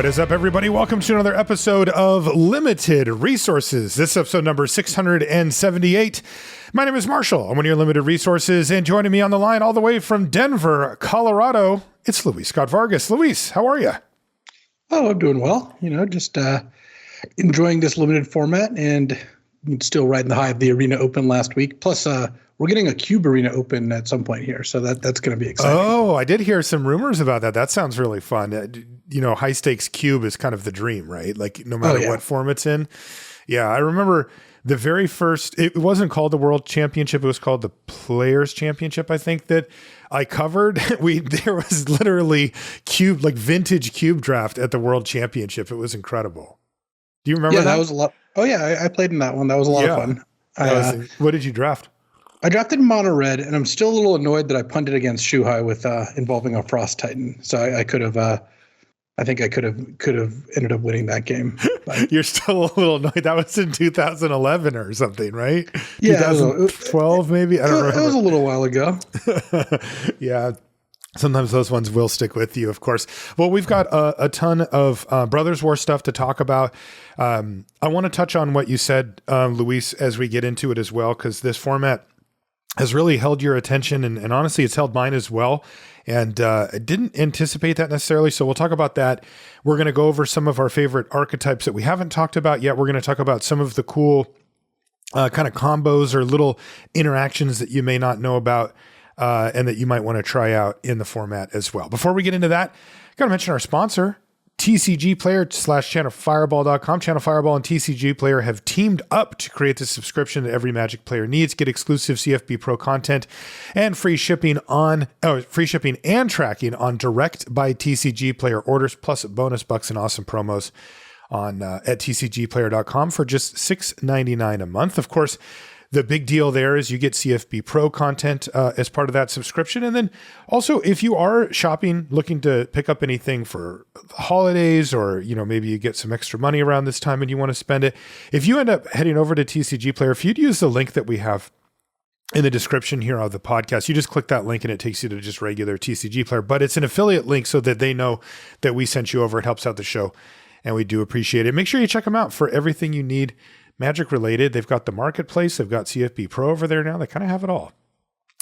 What is up, everybody? Welcome to another episode of Limited Resources. This is episode number 678. My name is Marshall. I'm one of your Limited Resources, and joining me on the line all the way from Denver, Colorado, it's Luis Scott-Vargas. Luis, how are you? Oh, I'm doing well. Just enjoying this limited format and still riding the high of the Arena Open last week. Plus, we're getting a Cube Arena Open at some point here, so that's going to be exciting. Oh, I did hear some rumors about that. That sounds really fun. High stakes Cube is kind of the dream, right? Like no matter what form it's in. Yeah, I remember the very first, it wasn't called the World Championship. It was called the Players Championship, I think, that I covered. There was literally Cube, like vintage Cube draft at the World Championship. It was incredible. Do you remember that? That was a lot. Oh, yeah, I played in that one. That was a lot of fun. What did you draft? I drafted Mono Red, and I'm still a little annoyed that I punted against Shuhai with involving a Frost Titan. So I could have, I think I could have ended up winning that game. You're still a little annoyed. That was in 2011 or something, right? Yeah, 2012 maybe. I don't remember. It was a little while ago. Yeah. Sometimes those ones will stick with you, of course. Well, we've got a ton of Brothers War stuff to talk about. I want to touch on what you said, Luis, as we get into it as well, because this format has really held your attention, and honestly, it's held mine as well. And I didn't anticipate that necessarily, so we'll talk about that. We're going to go over some of our favorite archetypes that we haven't talked about yet. We're going to talk about some of the cool kind of combos or little interactions that you may not know about and that you might want to try out in the format as well. Before we get into that, got to mention our sponsor, TCG Player / channelfireball.com. Channel Fireball and TCG Player have teamed up to create the subscription that every Magic player needs. Get exclusive CFB Pro content and free shipping and tracking on direct by TCG Player orders, plus bonus bucks and awesome promos on at tcgplayer.com for just $6.99 a month. Of course, the big deal there is you get CFB Pro content as part of that subscription. And then also, if you are shopping, looking to pick up anything for the holidays, or, maybe you get some extra money around this time and you want to spend it, if you end up heading over to TCG Player, if you'd use the link that we have in the description here of the podcast, you just click that link and it takes you to just regular TCG Player. But it's an affiliate link so that they know that we sent you over. It helps out the show, and we do appreciate it. Make sure you check them out for everything you need Magic related. They've got the marketplace. They've got CFB Pro over there now. They kind of have it all.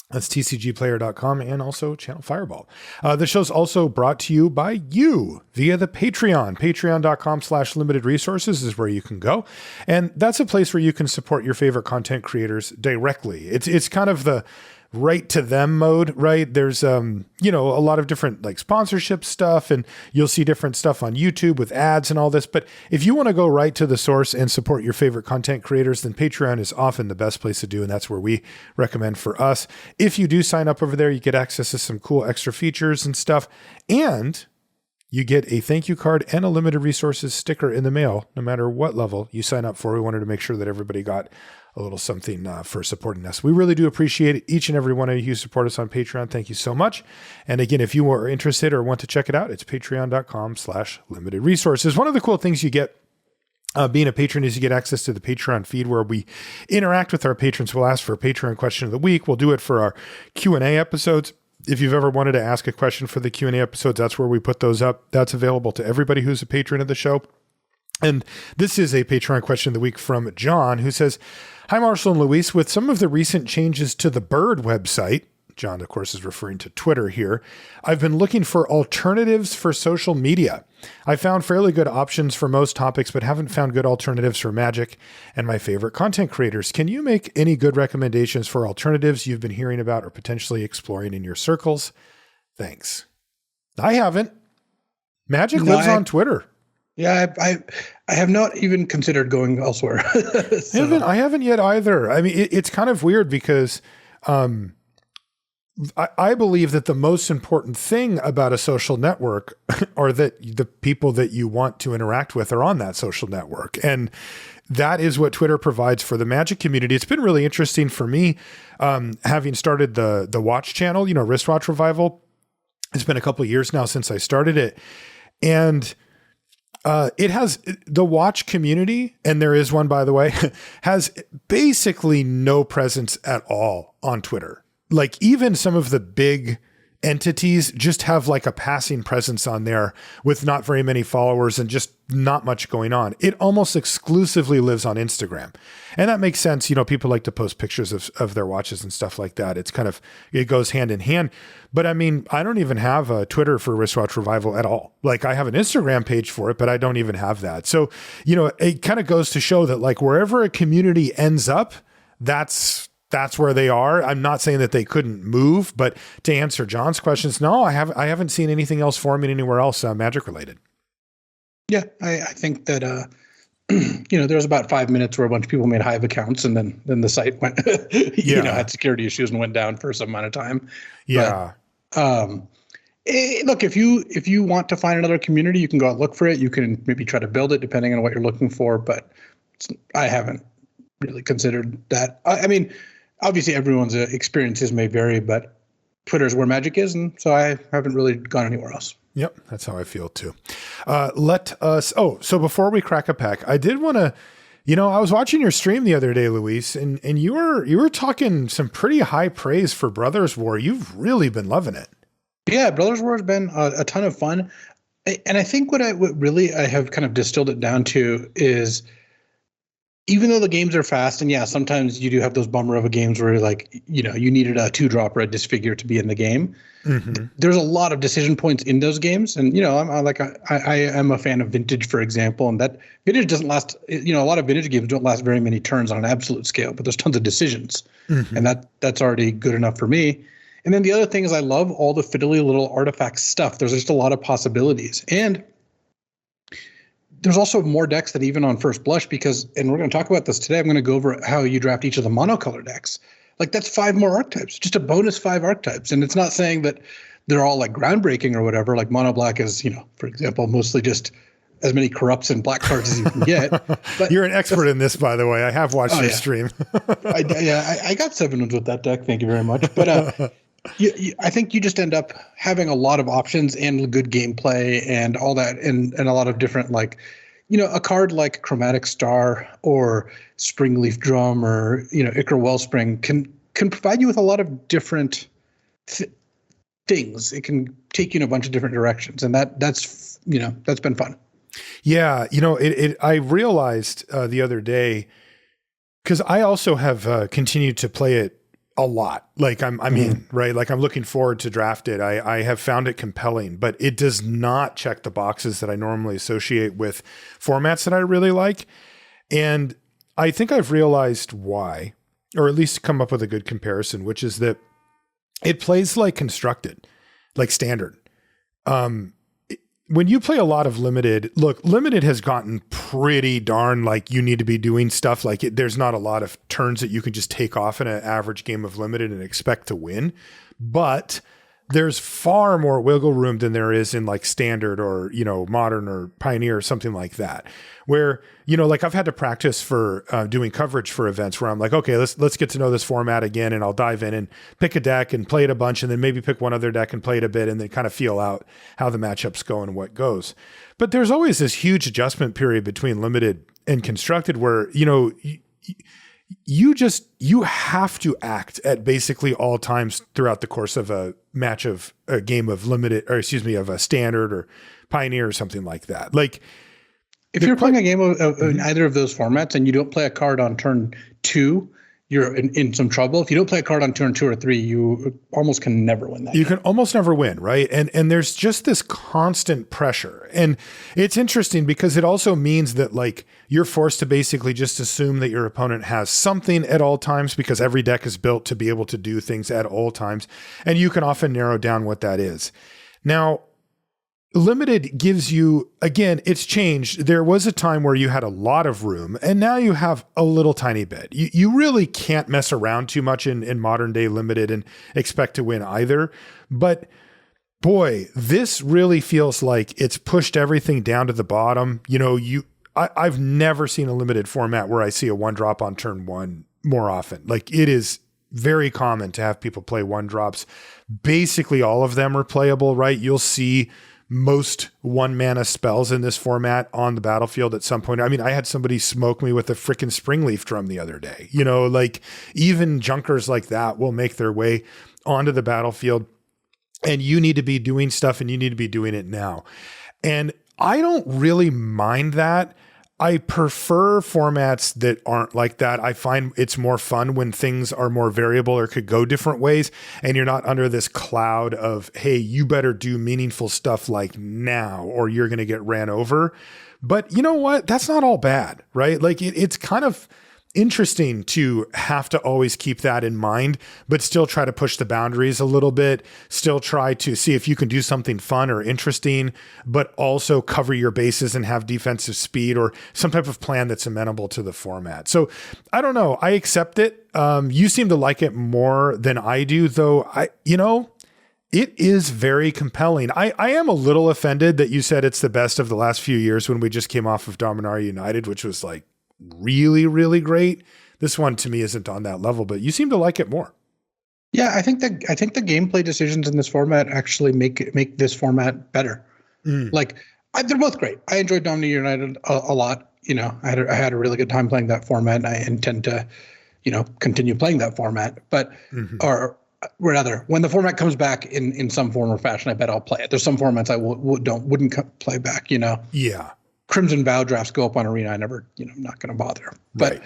That's tcgplayer.com and also Channel Fireball. The show's also brought to you by you via the Patreon. Patreon.com/limited resources is where you can go. And that's a place where you can support your favorite content creators directly. It's kind of the right to them mode, right? There's, a lot of different like sponsorship stuff, and you'll see different stuff on YouTube with ads and all this. But if you want to go right to the source and support your favorite content creators, then Patreon is often the best place to do. And that's where we recommend for us. If you do sign up over there, you get access to some cool extra features and stuff. And you get a thank you card and a limited resources sticker in the mail, no matter what level you sign up for. We wanted to make sure that everybody got a little something for supporting us. We really do appreciate each and every one of you who support us on Patreon. Thank you so much. And again, if you are interested or want to check it out, it's patreon.com/limited resources. One of the cool things you get being a patron is you get access to the Patreon feed where we interact with our patrons. We'll ask for a Patreon question of the week. We'll do it for our Q&A episodes. If you've ever wanted to ask a question for the Q&A episodes, that's where we put those up. That's available to everybody who's a patron of the show. And this is a Patreon question of the week from John, who says, "Hi, Marshall and Luis. With some of the recent changes to the Bird website," John, of course, is referring to Twitter here, "I've been looking for alternatives for social media. I found fairly good options for most topics, but haven't found good alternatives for Magic and my favorite content creators. Can you make any good recommendations for alternatives you've been hearing about or potentially exploring in your circles? Thanks." I haven't. Magic lives on Twitter. Yeah, I have not even considered going elsewhere. So. I haven't yet either. I mean, it's kind of weird because I believe that the most important thing about a social network are that the people that you want to interact with are on that social network. And that is what Twitter provides for the Magic community. It's been really interesting for me, having started the Watch channel, Wristwatch Revival. It's been a couple of years now since I started it. And it has the Watch community, and there is one, by the way, has basically no presence at all on Twitter. Like even some of the big entities just have like a passing presence on there with not very many followers and just not much going on. It almost exclusively lives on Instagram. And that makes sense. You know, people like to post pictures of their watches and stuff like that. It's kind of, it goes hand in hand. But I mean, I don't even have a Twitter for Wristwatch Revival at all. Like I have an Instagram page for it, but I don't even have that. So, you know, it kind of goes to show that like wherever a community ends up, that's where they are. I'm not saying that they couldn't move, but to answer John's questions, no, I haven't seen anything else forming anywhere else Magic related. Yeah, I think that you know, there was about 5 minutes where a bunch of people made Hive accounts, and then the site went, you know, had security issues and went down for some amount of time. Yeah. But, look, if you want to find another community, you can go out and look for it. You can maybe try to build it depending on what you're looking for, but I haven't really considered that. I mean, obviously everyone's experiences may vary, but Twitter is where magic is, and so I haven't really gone anywhere else. Yep, that's how I feel too. So before we crack a pack, I did want to, you know, I was watching your stream the other day, Luis, and you were talking some pretty high praise for Brothers War. You've really been loving it. Yeah, Brothers War has been a ton of fun. And I think what really I have kind of distilled it down to is, even though the games are fast, and yeah, sometimes you do have those bummer of a games where like, you know, you needed a 2-drop or a disfigure to be in the game. Mm-hmm. There's a lot of decision points in those games. And, you know, I am a fan of Vintage, for example, and that Vintage doesn't last, you know, a lot of Vintage games don't last very many turns on an absolute scale, but there's tons of decisions. Mm-hmm. And that's already good enough for me. And then the other thing is I love all the fiddly little artifact stuff. There's just a lot of possibilities. And there's also more decks than even on first blush because, and we're going to talk about this today, I'm going to go over how you draft each of the monocolor decks. Like that's 5 more archetypes, just a bonus 5 archetypes. And it's not saying that they're all like groundbreaking or whatever. Like mono black is, you know, for example, mostly just as many corrupts and black cards as you can get. But you're an expert in this, by the way. I have watched your stream. I got 7 wins with that deck. Thank you very much. But I think you just end up having a lot of options and good gameplay and all that, and a lot of different, like, you know, a card like Chromatic Star or Springleaf Drum or, you know, Ichor Wellspring can provide you with a lot of different things. It can take you in a bunch of different directions, and that's you know, that's been fun. Yeah, you know, I realized the other day, because I also have continued to play it a lot. Like I'm in, right? Like I'm looking forward to draft it. I have found it compelling, but it does not check the boxes that I normally associate with formats that I really like. And I think I've realized why, or at least come up with a good comparison, which is that it plays like constructed, like standard. When you play a lot of limited, look, limited has gotten pretty darn like you need to be doing stuff like it. There's not a lot of turns that you can just take off in an average game of limited and expect to win. But there's far more wiggle room than there is in like standard or, you know, modern or pioneer or something like that, where, you know, like I've had to practice for doing coverage for events where I'm like, okay, let's get to know this format again. And I'll dive in and pick a deck and play it a bunch and then maybe pick one other deck and play it a bit and then kind of feel out how the matchups go and what goes. But there's always this huge adjustment period between limited and constructed where, you know, you have to act at basically all times throughout the course of a match of a game of limited, or excuse me, of a standard or pioneer or something like that. Like if you're playing a game of in either of those formats and you don't play a card on turn 2, you're in some trouble. If you don't play a card on turn 2 or 3, you almost can never win that. You can almost never win, right? And there's just this constant pressure. And it's interesting because it also means that like you're forced to basically just assume that your opponent has something at all times because every deck is built to be able to do things at all times. And you can often narrow down what that is. Now, limited gives you, again, it's changed. There was a time where you had a lot of room and now you have a little tiny bit. You really can't mess around too much in modern day limited and expect to win either. But boy, this really feels like it's pushed everything down to the bottom. You know, I've never seen a limited format where I see a 1-drop on turn 1 more often. Like it is very common to have people play 1-drops. Basically all of them are playable, right? You'll see most 1-mana spells in this format on the battlefield at some point. I mean, I had somebody smoke me with a freaking Springleaf Drum the other day. You know, like even junkers like that will make their way onto the battlefield. and you need to be doing stuff and you need to be doing it now. And I don't really mind that. I prefer formats that aren't like that. I find it's more fun when things are more variable or could go different ways, and you're not under this cloud of, hey, you better do meaningful stuff like now or you're going to get ran over. But you know what? That's not all bad, right? Like it's kind of interesting to have to always keep that in mind, but still try to push the boundaries a little bit, still try to see if you can do something fun or interesting, but also cover your bases and have defensive speed or some type of plan that's amenable to the format. So I don't know. I accept it. You seem to like it more than I do, though. It is very compelling. I am a little offended that you said it's the best of the last few years when we just came off of Dominaria United, which was like really, really great. This one to me isn't on that level, but you seem to like it more. Yeah, I think the gameplay decisions in this format actually make this format better. Like they're both great. I enjoyed Dominaria United a lot. You know, I had a really good time playing that format, and I intend to, continue playing that format. But or rather, when the format comes back in some form or fashion, I bet I'll play it. There's some formats I wouldn't play back. Yeah. Crimson Vow drafts go up on Arena. I never, not going to bother. But Right.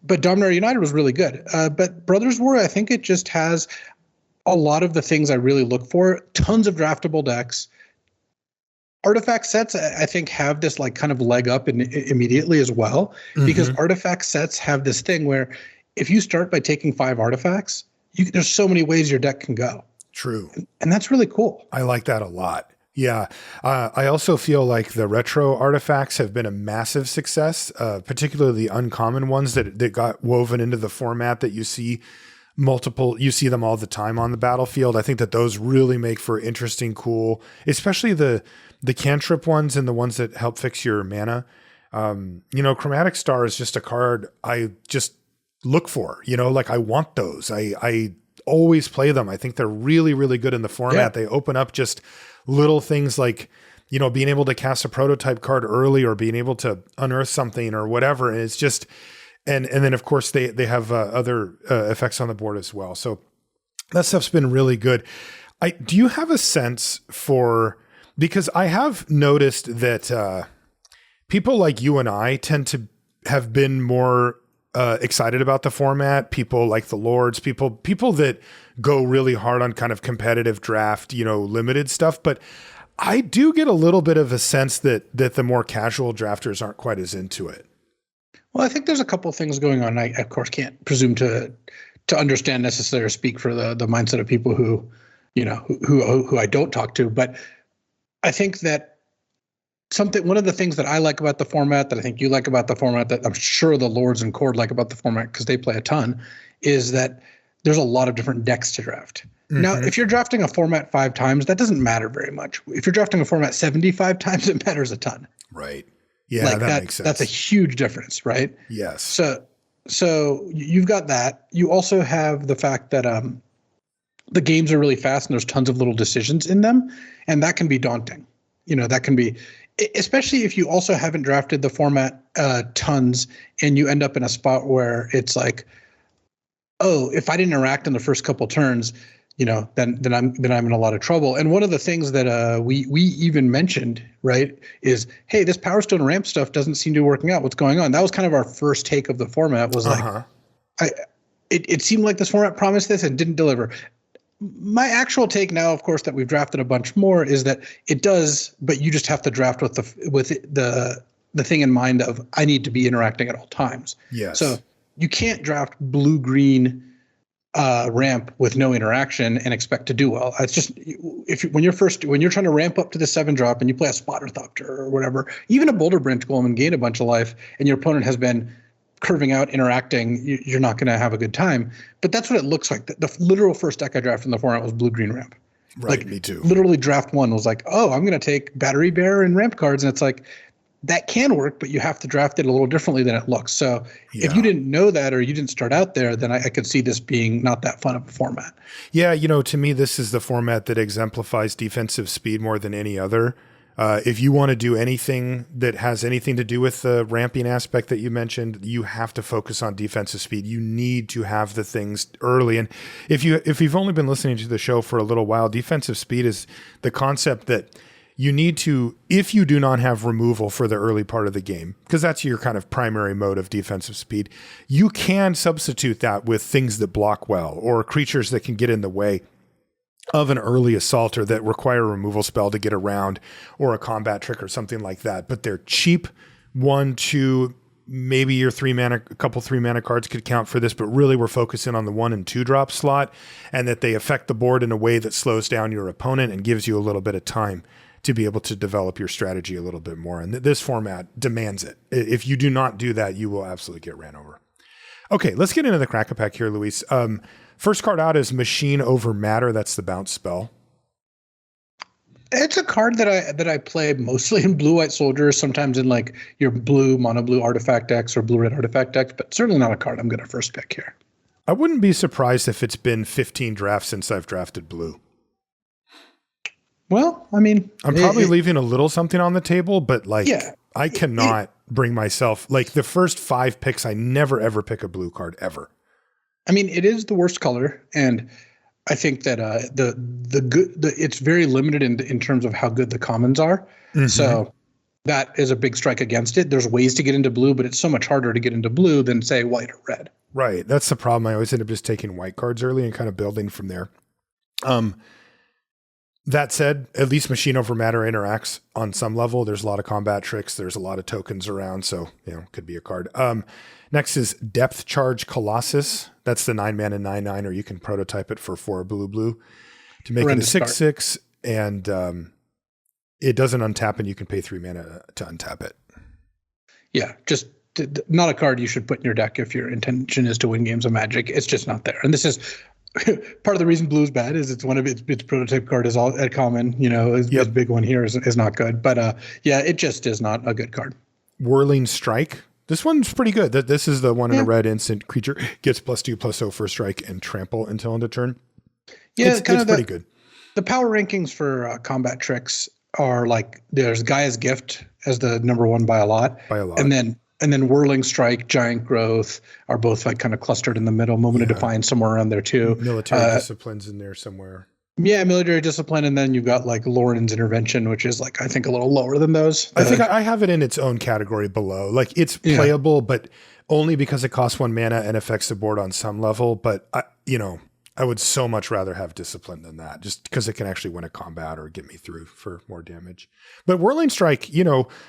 But Dominaria United was really good. But Brothers War, I think it just has a lot of the things I really look for. Tons of draftable decks. Artifact sets, I think, have this like kind of leg up immediately as well, because artifact sets have this thing where if you start by taking 5 artifacts, there's so many ways your deck can go. True. And that's really cool. I like that a lot. Yeah. I also feel like the retro artifacts have been a massive success, particularly the uncommon ones that got woven into the format that you see them all the time on the battlefield. I think that those really make for interesting, cool, especially the cantrip ones and the ones that help fix your mana. Chromatic Star is just a card I just look for, like I want those. I always play them. I think they're really, really good in the format. Yeah. They open up just little things like, being able to cast a prototype card early or being able to unearth something or whatever. And it's just, and then of course they have other effects on the board as well. So that stuff's been really good. Do you have a sense for, because I have noticed that people like you and I tend to have been more excited about the format. People like the Lords, people that go really hard on kind of competitive draft, limited stuff. But I do get a little bit of a sense that the more casual drafters aren't quite as into it. Well, I think there's a couple of things going on. I of course can't presume to understand necessarily or speak for the mindset of people who I don't talk to, but I think that one of the things that I like about the format, that I think you like about the format, that I'm sure the Lords and Cord like about the format because they play a ton, is that there's a lot of different decks to draft. Now, if you're drafting a format 5 times, that doesn't matter very much. If you're drafting a format 75 times, it matters a ton. Right. Yeah, that makes sense. That's a huge difference, right? Yes. So you've got that. You also have the fact that the games are really fast and there's tons of little decisions in them, and that can be daunting. That can be, especially if you also haven't drafted the format tons and you end up in a spot where it's like, oh, if I didn't interact in the first couple turns, then I'm in a lot of trouble. And one of the things that we even mentioned, right, is, hey, this Power Stone ramp stuff doesn't seem to be working out. What's going on? That was kind of our first take of the format. Was like, it seemed like this format promised this and didn't deliver. My actual take now, of course, that we've drafted a bunch more, is that it does, but you just have to draft with the thing in mind of I need to be interacting at all times. Yes. So you can't draft blue-green ramp with no interaction and expect to do well. It's just when you're trying to ramp up to the 7-drop and you play a Spotter Thopter or whatever, even a Boulder Branch Golem and gain a bunch of life, and your opponent has been curving out, interacting, you're not going to have a good time. But that's what it looks like. The literal first deck I drafted in the format was blue-green ramp. Right, me too. Literally draft 1 was like, oh, I'm going to take Battery Bear and ramp cards. And it's like, that can work, but you have to draft it a little differently than it looks. So if you didn't know that or you didn't start out there, then I could see this being not that fun of a format. Yeah, to me, this is the format that exemplifies defensive speed more than any other. If you want to do anything that has anything to do with the ramping aspect that you mentioned, you have to focus on defensive speed. You need to have the things early. And if you've only been listening to the show for a little while, defensive speed is the concept that you need to, if you do not have removal for the early part of the game, because that's your kind of primary mode of defensive speed, you can substitute that with things that block well or creatures that can get in the way of an early assaulter that require a removal spell to get around, or a combat trick or something like that. But they're cheap. 1, 2, maybe your 3 mana, a couple 3 mana cards could count for this, but really we're focusing on the 1 and 2 drop slot, and that they affect the board in a way that slows down your opponent and gives you a little bit of time to be able to develop your strategy a little bit more. And this format demands it. If you do not do that, you will absolutely get ran over. Okay, let's get into the Crack-a-Pack here, Luis. First card out is Machine Over Matter. That's the bounce spell. It's a card that I play mostly in blue-white soldiers, sometimes in like your blue, mono-blue artifact decks or blue-red artifact decks, but certainly not a card I'm going to first pick here. I wouldn't be surprised if it's been 15 drafts since I've drafted blue. Well, I mean, I'm probably leaving a little something on the table, but like, yeah, I cannot bring myself, like the first 5 picks, I never ever pick a blue card ever. I mean, it is the worst color, and I think that it's very limited in terms of how good the commons are. Mm-hmm. So that is a big strike against it. There's ways to get into blue, but it's so much harder to get into blue than say white or red. Right. That's the problem. I always end up just taking white cards early and kind of building from there. That said, at least Machine Over Matter interacts on some level. There's a lot of combat tricks. There's a lot of tokens around. So, could be a card. Next is Depth Charge Colossus. That's the 9 mana 9/9, or you can prototype it for 4 blue to make it a 6/6. And it doesn't untap, and you can pay 3 mana to untap it. Yeah, just not a card you should put in your deck if your intention is to win games of Magic. It's just not there. And this is part of the reason blue is bad is it's one of its prototype card is all at common, This big one here is not good. But it just is not a good card. Whirling Strike. This one's pretty good. This is the one in a red instant creature gets +2/+0 for strike and trample until end of turn. Yeah, it's pretty good. The power rankings for combat tricks are like there's Gaia's Gift as the number 1 by a lot. And then Whirling Strike, Giant Growth are both like kind of clustered in the middle. Moment of Defiance somewhere around there too. Military Disciplines in there somewhere. Yeah, Military Discipline, and then you've got like Lauren's Intervention, which is like I think a little lower than those. I think I have it in its own category below. Like it's playable, but only because it costs 1 mana and affects the board on some level. But I would so much rather have Discipline than that, just because it can actually win a combat or get me through for more damage. But Whirling Strike,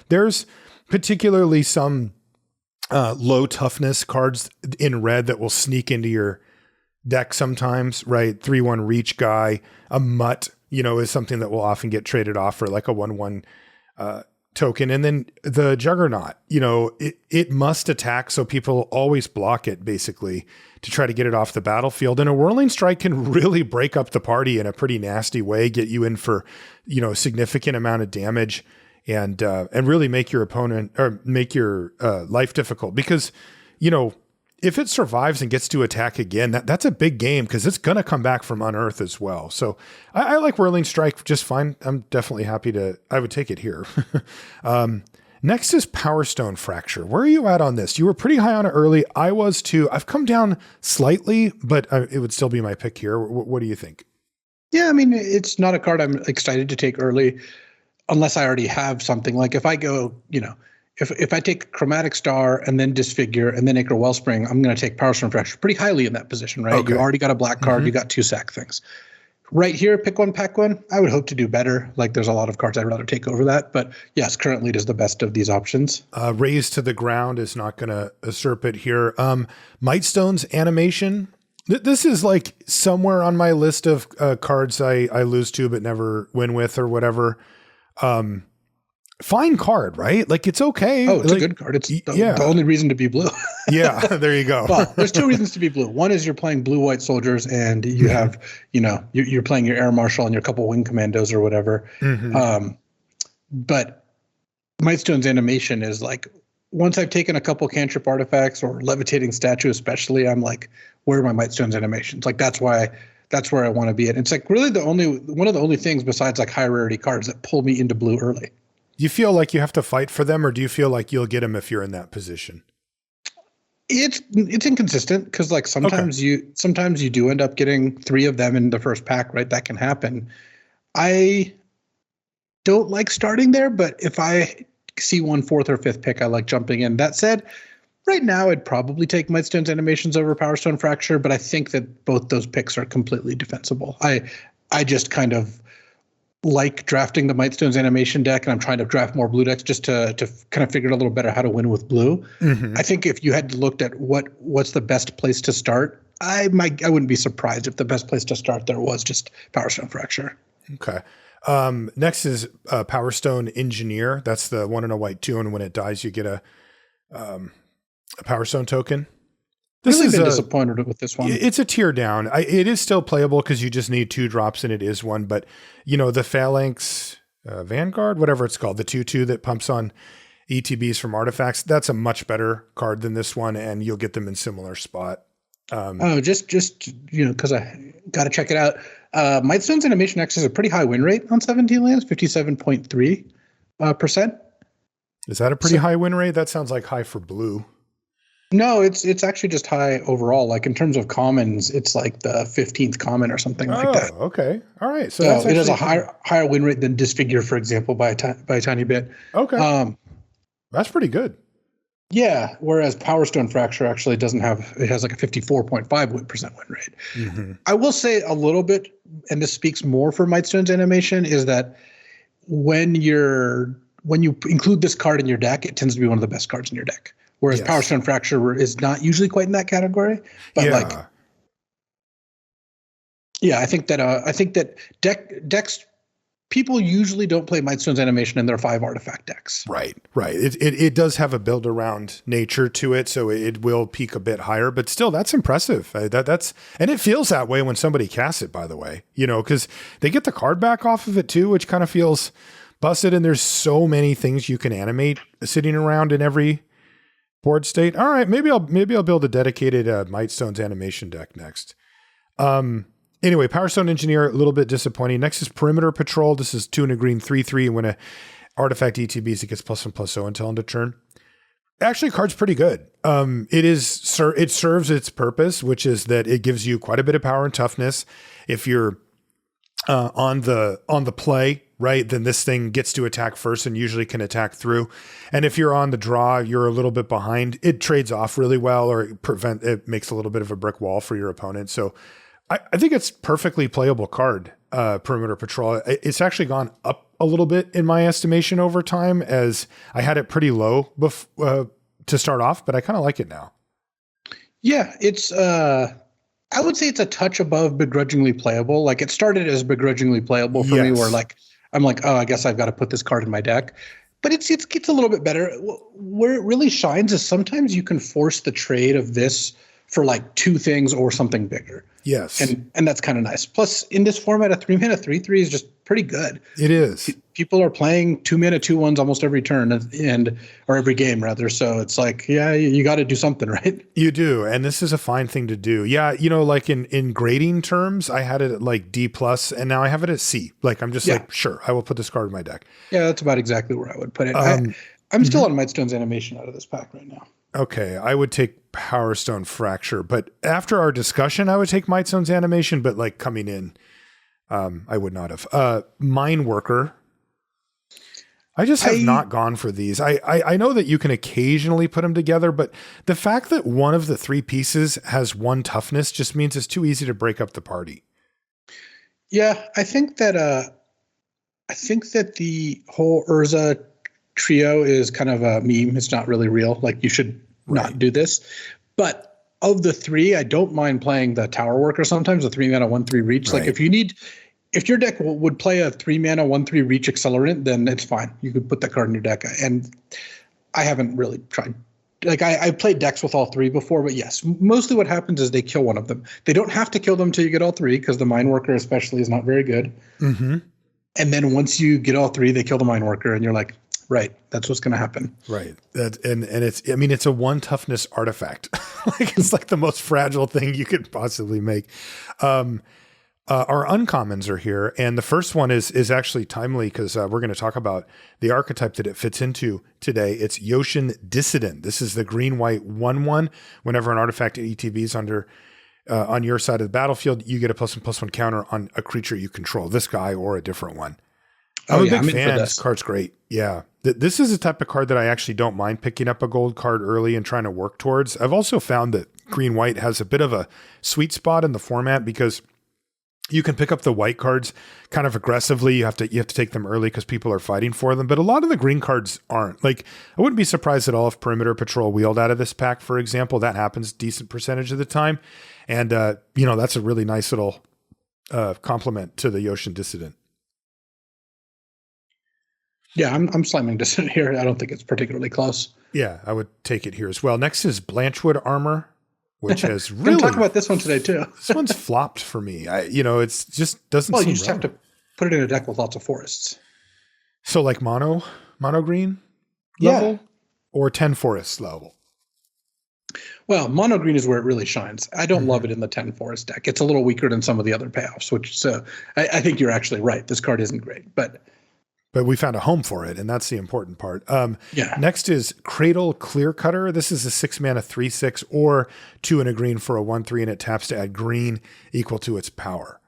there's particularly some low toughness cards in red that will sneak into your deck sometimes, right? 3/1 reach guy, a mutt, is something that will often get traded off for like a 1/1 token. And then the Juggernaut, it must attack, so people always block it basically to try to get it off the battlefield. And a Whirling Strike can really break up the party in a pretty nasty way, get you in for, a significant amount of damage. And really make your opponent or make your life difficult because, if it survives and gets to attack again, that's a big game because it's going to come back from Unearth as well. So I like Whirling Strike just fine. I'm definitely happy I would take it here. Next is Power Stone Fracture. Where are you at on this? You were pretty high on it early. I was too. I've come down slightly, but it would still be my pick here. What do you think? Yeah, I mean, it's not a card I'm excited to take early. Unless I already have something like if I go, if I take Chromatic Star and then Disfigure and then Acre Wellspring, I'm going to take Power Stone Fracture pretty highly in that position, right? Okay. You already got a black card. You got 2 sack things. Right here, pick one, pack one. I would hope to do better. Like there's a lot of cards I'd rather take over that. But yes, currently it is the best of these options. Raise to the Ground is not going to usurp it here. Mightstone's Animation. This is like somewhere on my list of cards I lose to but never win with or whatever. Fine card, right? Like it's okay. Oh, it's a good card. It's the only reason to be blue. Yeah, there you go. Well, there's 2 reasons to be blue. One is you're playing blue-white soldiers and you have, you're playing your Air Marshal and your couple Wing Commandos or whatever. Mm-hmm. But Mightstone's Animation is like, once I've taken a couple cantrip artifacts or Levitating Statue especially, I'm like, where are my Mightstone's Animations? Like that's where I want to be at. It's like really one of the only things besides like high rarity cards that pull me into blue early. Do you feel like you have to fight for them, or do you feel like you'll get them if you're in that position? It's inconsistent because like sometimes you do end up getting 3 of them in the first pack, right? That can happen. I don't like starting there, but if I see 1 4th or 5th pick, I like jumping in. That said, right now I'd probably take Mightstone's Animations over Power Stone Fracture, but I think that both those picks are completely defensible. I just kind of like drafting the Mightstone's Animation deck, and I'm trying to draft more blue decks just to kind of figure out a little better how to win with blue. Mm-hmm. I think if you had looked at what's the best place to start, I wouldn't be surprised if the best place to start there was just Power Stone Fracture. Okay. Next is Power Stone Engineer. That's the 1 and a white 2, and when it dies, you get a Power Stone token. This really been disappointed with this one. It's a tier down. It is still playable because you just need 2 drops and it is 1. But, the Phalanx Vanguard, whatever it's called, the 2/2 that pumps on ETBs from artifacts, that's a much better card than this one, and you'll get them in similar spot. Just because I got to check it out. Mightstone's Animation X has a pretty high win rate on 17 lands, 57.3%. Is that a pretty high win rate? That sounds like high for blue. No, it's actually just high overall. Like in terms of commons, it's like the 15th common or something like that. Oh, okay. All right. So it has a higher win rate than Disfigure, for example, by a tiny bit. Okay. That's pretty good. Yeah. Whereas Power Stone Fracture actually has like a 54.5% win rate. Mm-hmm. I will say a little bit, and this speaks more for Mightstone's Animation, is that when you include this card in your deck, it tends to be one of the best cards in your deck. Whereas Power Stone Fracture is not usually quite in that category, but I think that decks people usually don't play Mightstone's Animation in their 5 artifact decks. Right. It does have a build around nature to it, so it will peak a bit higher, but still, that's impressive. And it feels that way when somebody casts it, by the way, because they get the card back off of it too, which kind of feels busted. And there's so many things you can animate sitting around in every board state. All right, maybe I'll build a dedicated Mightstone's Animation deck next. Anyway, Power Stone Engineer, a little bit disappointing. Next is Perimeter Patrol. This is 2 and a green 3/3. And when a artifact ETBs, it gets +1/+0 until end of turn. Actually, card's pretty good. It serves its purpose, which is that it gives you quite a bit of power and toughness. If you're on the play, right, then this thing gets to attack first and usually can attack through. And if you're on the draw, you're a little bit behind. It trades off really well, or it makes a little bit of a brick wall for your opponent. So I think it's perfectly playable card, Perimeter Patrol. It's actually gone up a little bit in my estimation over time, as I had it pretty low to start off, but I kind of like it now. Yeah, it's I would say it's a touch above begrudgingly playable. Like it started as begrudgingly playable for me, where I'm like, oh, I guess I've got to put this card in my deck. But it gets a little bit better. Where it really shines is sometimes you can force the trade of this for like 2 things or something bigger. Yes. And that's kind of nice. Plus, in this format, a 3-mana 3/3 is just pretty good. It is. People are playing 2-mana 2/1s almost every turn or every game rather. So it's like, you got to do something, right? You do. And this is a fine thing to do. Yeah. Like in grading terms, I had it at like D+, and now I have it at C. Like, I'm just like, sure, I will put this card in my deck. Yeah, that's about exactly where I would put it. I'm still on Mightstone's Animation out of this pack right now. Okay, I would take Power Stone Fracture, but after our discussion, I would take Mightstone's Animation, but like coming in, I would not have. Mine Worker. I just have not gone for these. I know that you can occasionally put them together, but the fact that one of the 3 pieces has 1 toughness just means it's too easy to break up the party. Yeah, I think that the whole Urza trio is kind of a meme. It's not really real. Like, you should not do this. But of the 3, I don't mind playing the Tower Worker sometimes, a 3-mana 1/3 reach. Right. Like if your deck would play a 3-mana 1/3 reach accelerant, then it's fine. You could put that card in your deck. And I haven't really tried. Like, I've played decks with all 3 before, but yes, mostly what happens is they kill one of them. They don't have to kill them till you get all 3, because the Mine Worker especially is not very good. Mm-hmm. And then once you get all 3, they kill the Mine Worker, and you're like, right, that's what's going to happen. Right. It's a 1 toughness artifact. Like, it's like the most fragile thing you could possibly make. Our uncommons are here, and the first one is actually timely because we're going to talk about the archetype that it fits into today. It's Yoshin Dissident. This is the green-white 1/1. Whenever an artifact ETBs under on your side of the battlefield, you get a +1/+1 counter on a creature you control, this guy or a different one. I'm a big fan. This card's great. Yeah. This is a type of card that I actually don't mind picking up a gold card early and trying to work towards. I've also found that green-white has a bit of a sweet spot in the format because you can pick up the white cards kind of aggressively. You have to take them early because people are fighting for them. But a lot of the green cards aren't. Like, I wouldn't be surprised at all if Perimeter Patrol wheeled out of this pack, for example. That happens a decent percentage of the time. And, that's a really nice little compliment to the Yoshin Dissident. Yeah, I'm slamming Dissident here. I don't think it's particularly close. Yeah, I would take it here as well. Next is Blanchwood Armor, which has really... We'll talk about this one today, too. This one's flopped for me. It's just doesn't seem Well, you just relevant. have to put it in a deck with lots of forests. So like mono green level or 10 forests level? Well, mono green is where it really shines. I don't love it in the 10 forest deck. It's a little weaker than some of the other payoffs, which I think you're actually right. This card isn't great, but we found a home for it, and that's the important part. Yeah. Next is Cradle Clear Cutter. This is a 6-mana 3/6 or 2 and a green for a 1/3, and it taps to add green equal to its power.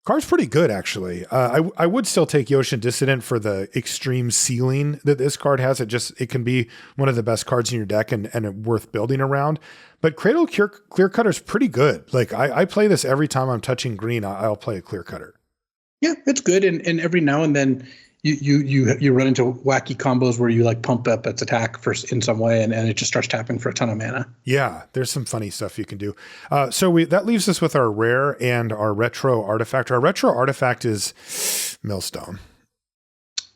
Card's pretty good, actually. I would still take Yoshin Dissident for the extreme ceiling that this card has. It can be one of the best cards in your deck and worth building around. But Cradle Clear Cutter is pretty good. Like I play this every time I'm touching green. I'll play a Clear Cutter. Yeah, it's good. And every now and then you run into wacky combos where you like pump up its attack in some way and it just starts tapping for a ton of mana. Yeah, there's some funny stuff you can do. So that leaves us with our rare and our retro artifact. Our retro artifact is Millstone.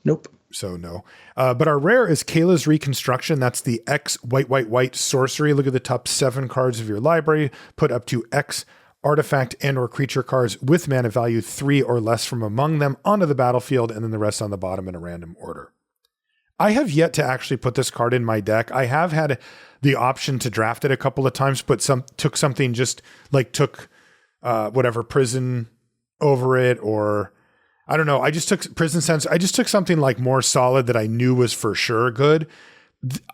Nope. So no. But our rare is Kayla's Reconstruction. That's the X white sorcery. Look at the top 7 cards of your library. Put up to X artifact and or creature cards with mana value 3 or less from among them onto the battlefield, and then the rest on the bottom in a random order. I have yet to actually put this card in my deck. I have had the option to draft it a couple of times, but took something just like whatever Prison over it, or I don't know. I just took Prison Sense. I just took something like more solid that I knew was for sure good.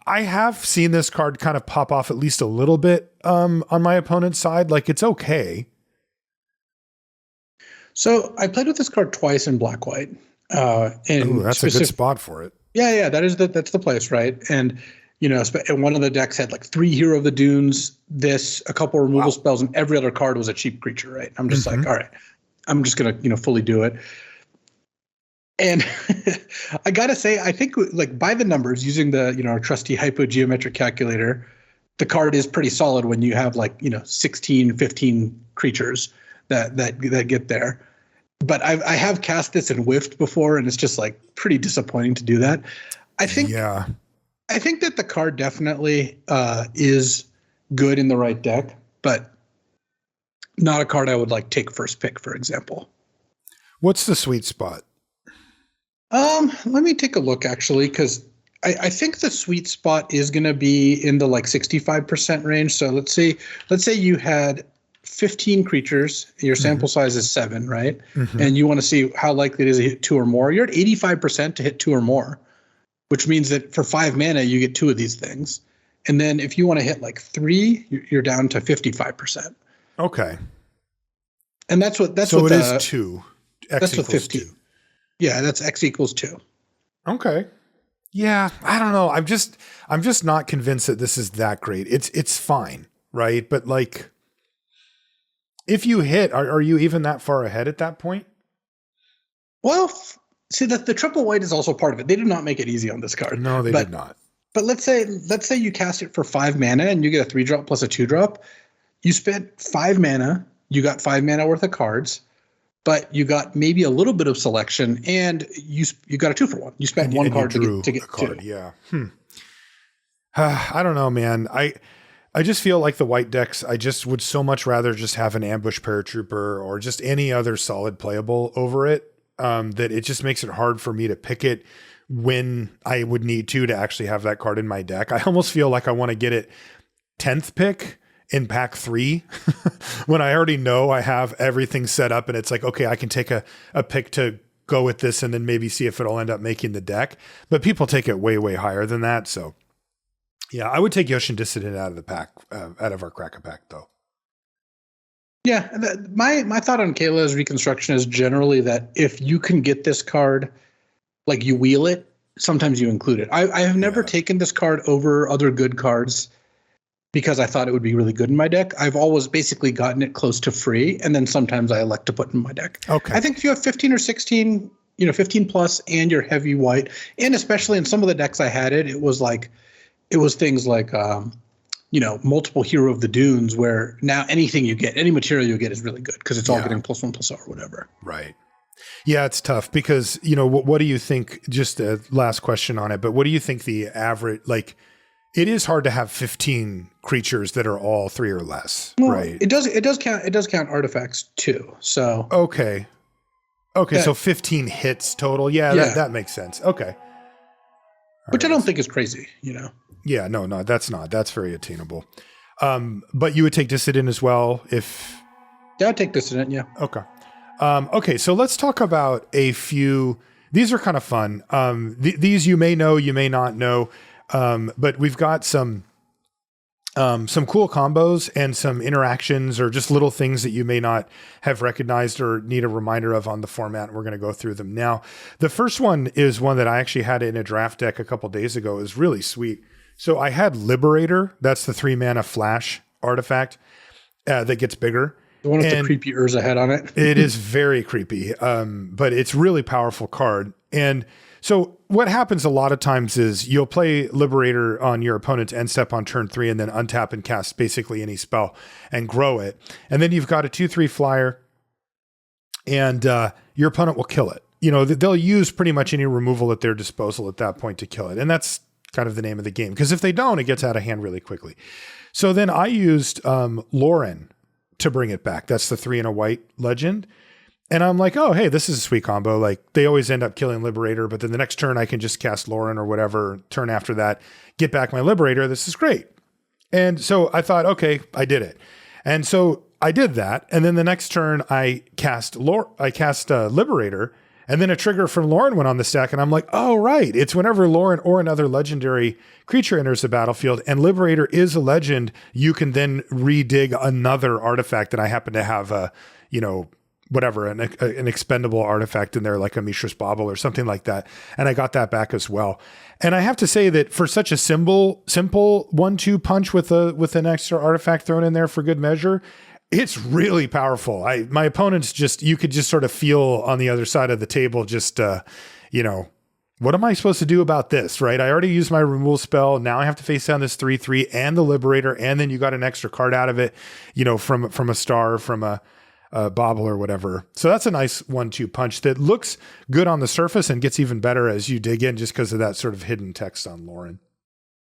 I have seen this card kind of pop off at least a little bit on my opponent's side. Like, it's okay. So I played with this card twice in black-white. And that's a good spot for it. Yeah, that's the place, right? And and one of the decks had like 3 Hero of the Dunes, a couple removal spells, and every other card was a cheap creature, right? I'm just like, all right, I'm just gonna fully do it. And I gotta say, I think like by the numbers, using the our trusty hypogeometric calculator, the card is pretty solid when you have 16, 15 creatures that get there. But I have cast this and whiffed before, and it's just like pretty disappointing to do that. I think that the card definitely is good in the right deck, but not a card I would take first pick, for example. What's the sweet spot? Let me take a look actually, because I think the sweet spot is going to be in the 65% range. So let's say you had 15 creatures, your sample size is 7, right? And you want to see how likely it is to hit 2 or more. You're at 85% to hit 2 or more, which means that for 5 mana, you get 2 of these things. And then if you want to hit 3, you're down to 55%. Okay. And that's what so what it is 2. X that's what 15. 2. Yeah, that's X equals 2. Okay. Yeah, I don't know. I'm just not convinced that this is that great. It's fine, right? But if you hit, are you even that far ahead at that point? Well, see that the triple white is also part of it. They did not make it easy on this card. No, they did not. But let's say you cast it for 5 mana and you get a 3-drop plus a 2-drop. You spent 5 mana. You got 5 mana worth of cards. But you got maybe a little bit of selection, and you got a 2-for-1. You spent one card to get a card. 2. Yeah. I don't know, man. I just feel like the white decks, I just would so much rather just have an ambush paratrooper or just any other solid playable over it. That it just makes it hard for me to pick it when I would need to actually have that card in my deck. I almost feel like I want to get it 10th pick in pack 3 when I already know I have everything set up and it's like, okay, I can take a pick to go with this and then maybe see if it'll end up making the deck. But people take it way, way higher than that. So yeah, I would take Yoshin Dissident out of the pack, out of our Kraken pack though. Yeah, my thought on Kayla's reconstruction is generally that if you can get this card, like you wheel it, sometimes you include it. I have never taken this card over other good cards because I thought it would be really good in my deck. I've always basically gotten it close to free, and then sometimes I elect to put it in my deck. Okay. I think if you have 15 or 16, 15 plus, and you're heavy white, and especially in some of the decks I had it was things like, multiple Hero of the Dunes, where now anything you get, any material you get is really good because it's all getting +1/+R or whatever. Right. Yeah, it's tough because, what do you think, just a last question on it, but what do you think the average, like, it is hard to have 15 creatures that are all 3 or less, right? It does count artifacts too. So okay. So 15 hits total. Yeah. That makes sense. Okay. Which I don't think is crazy, Yeah, no, that's not. That's very attainable. But you would take Dissident as well if... Yeah, I'd take Dissident, yeah. Okay. Okay, so let's talk about a few... These are kind of fun. These you may know, you may not know. But we've got some cool combos and some interactions or just little things that you may not have recognized or need a reminder of on the format. We're going to go through them now. The first one is one that I actually had in a draft deck a couple days ago. It was really sweet. So I had Liberator. That's the 3-mana flash artifact that gets bigger. The one with the creepy Urza head on it. It is very creepy, but it's really powerful card. And so what happens a lot of times is you'll play Liberator on your opponent's end step on turn 3 and then untap and cast basically any spell and grow it. And then you've got a 2/3 flyer and your opponent will kill it. They'll use pretty much any removal at their disposal at that point to kill it. And that's kind of the name of the game. Because if they don't, it gets out of hand really quickly. So then I used Lauren to bring it back. That's the 3 and a white legend. And I'm like, oh, hey, this is a sweet combo. Like they always end up killing Liberator, but then the next turn I can just cast Lauren or whatever. Turn after that, get back my Liberator. This is great. And so I thought, okay, I did it. And so I did that. And then the next turn I cast Liberator, and then a trigger from Lauren went on the stack. And I'm like, oh, right. It's whenever Lauren or another legendary creature enters the battlefield and Liberator is a legend, you can then redig another artifact that I happen to have an expendable artifact in there, like a Mishra's Bauble or something like that. And I got that back as well. And I have to say that for such a simple 1-2 punch with an extra artifact thrown in there for good measure, it's really powerful. My opponents you could just sort of feel on the other side of the table, what am I supposed to do about this, right? I already used my removal spell. Now I have to face down this 3/3 and the Liberator. And then you got an extra card out of it, from a star, from a Bauble or whatever. So that's a nice 1-2 punch that looks good on the surface and gets even better as you dig in just because of that sort of hidden text on Lauren.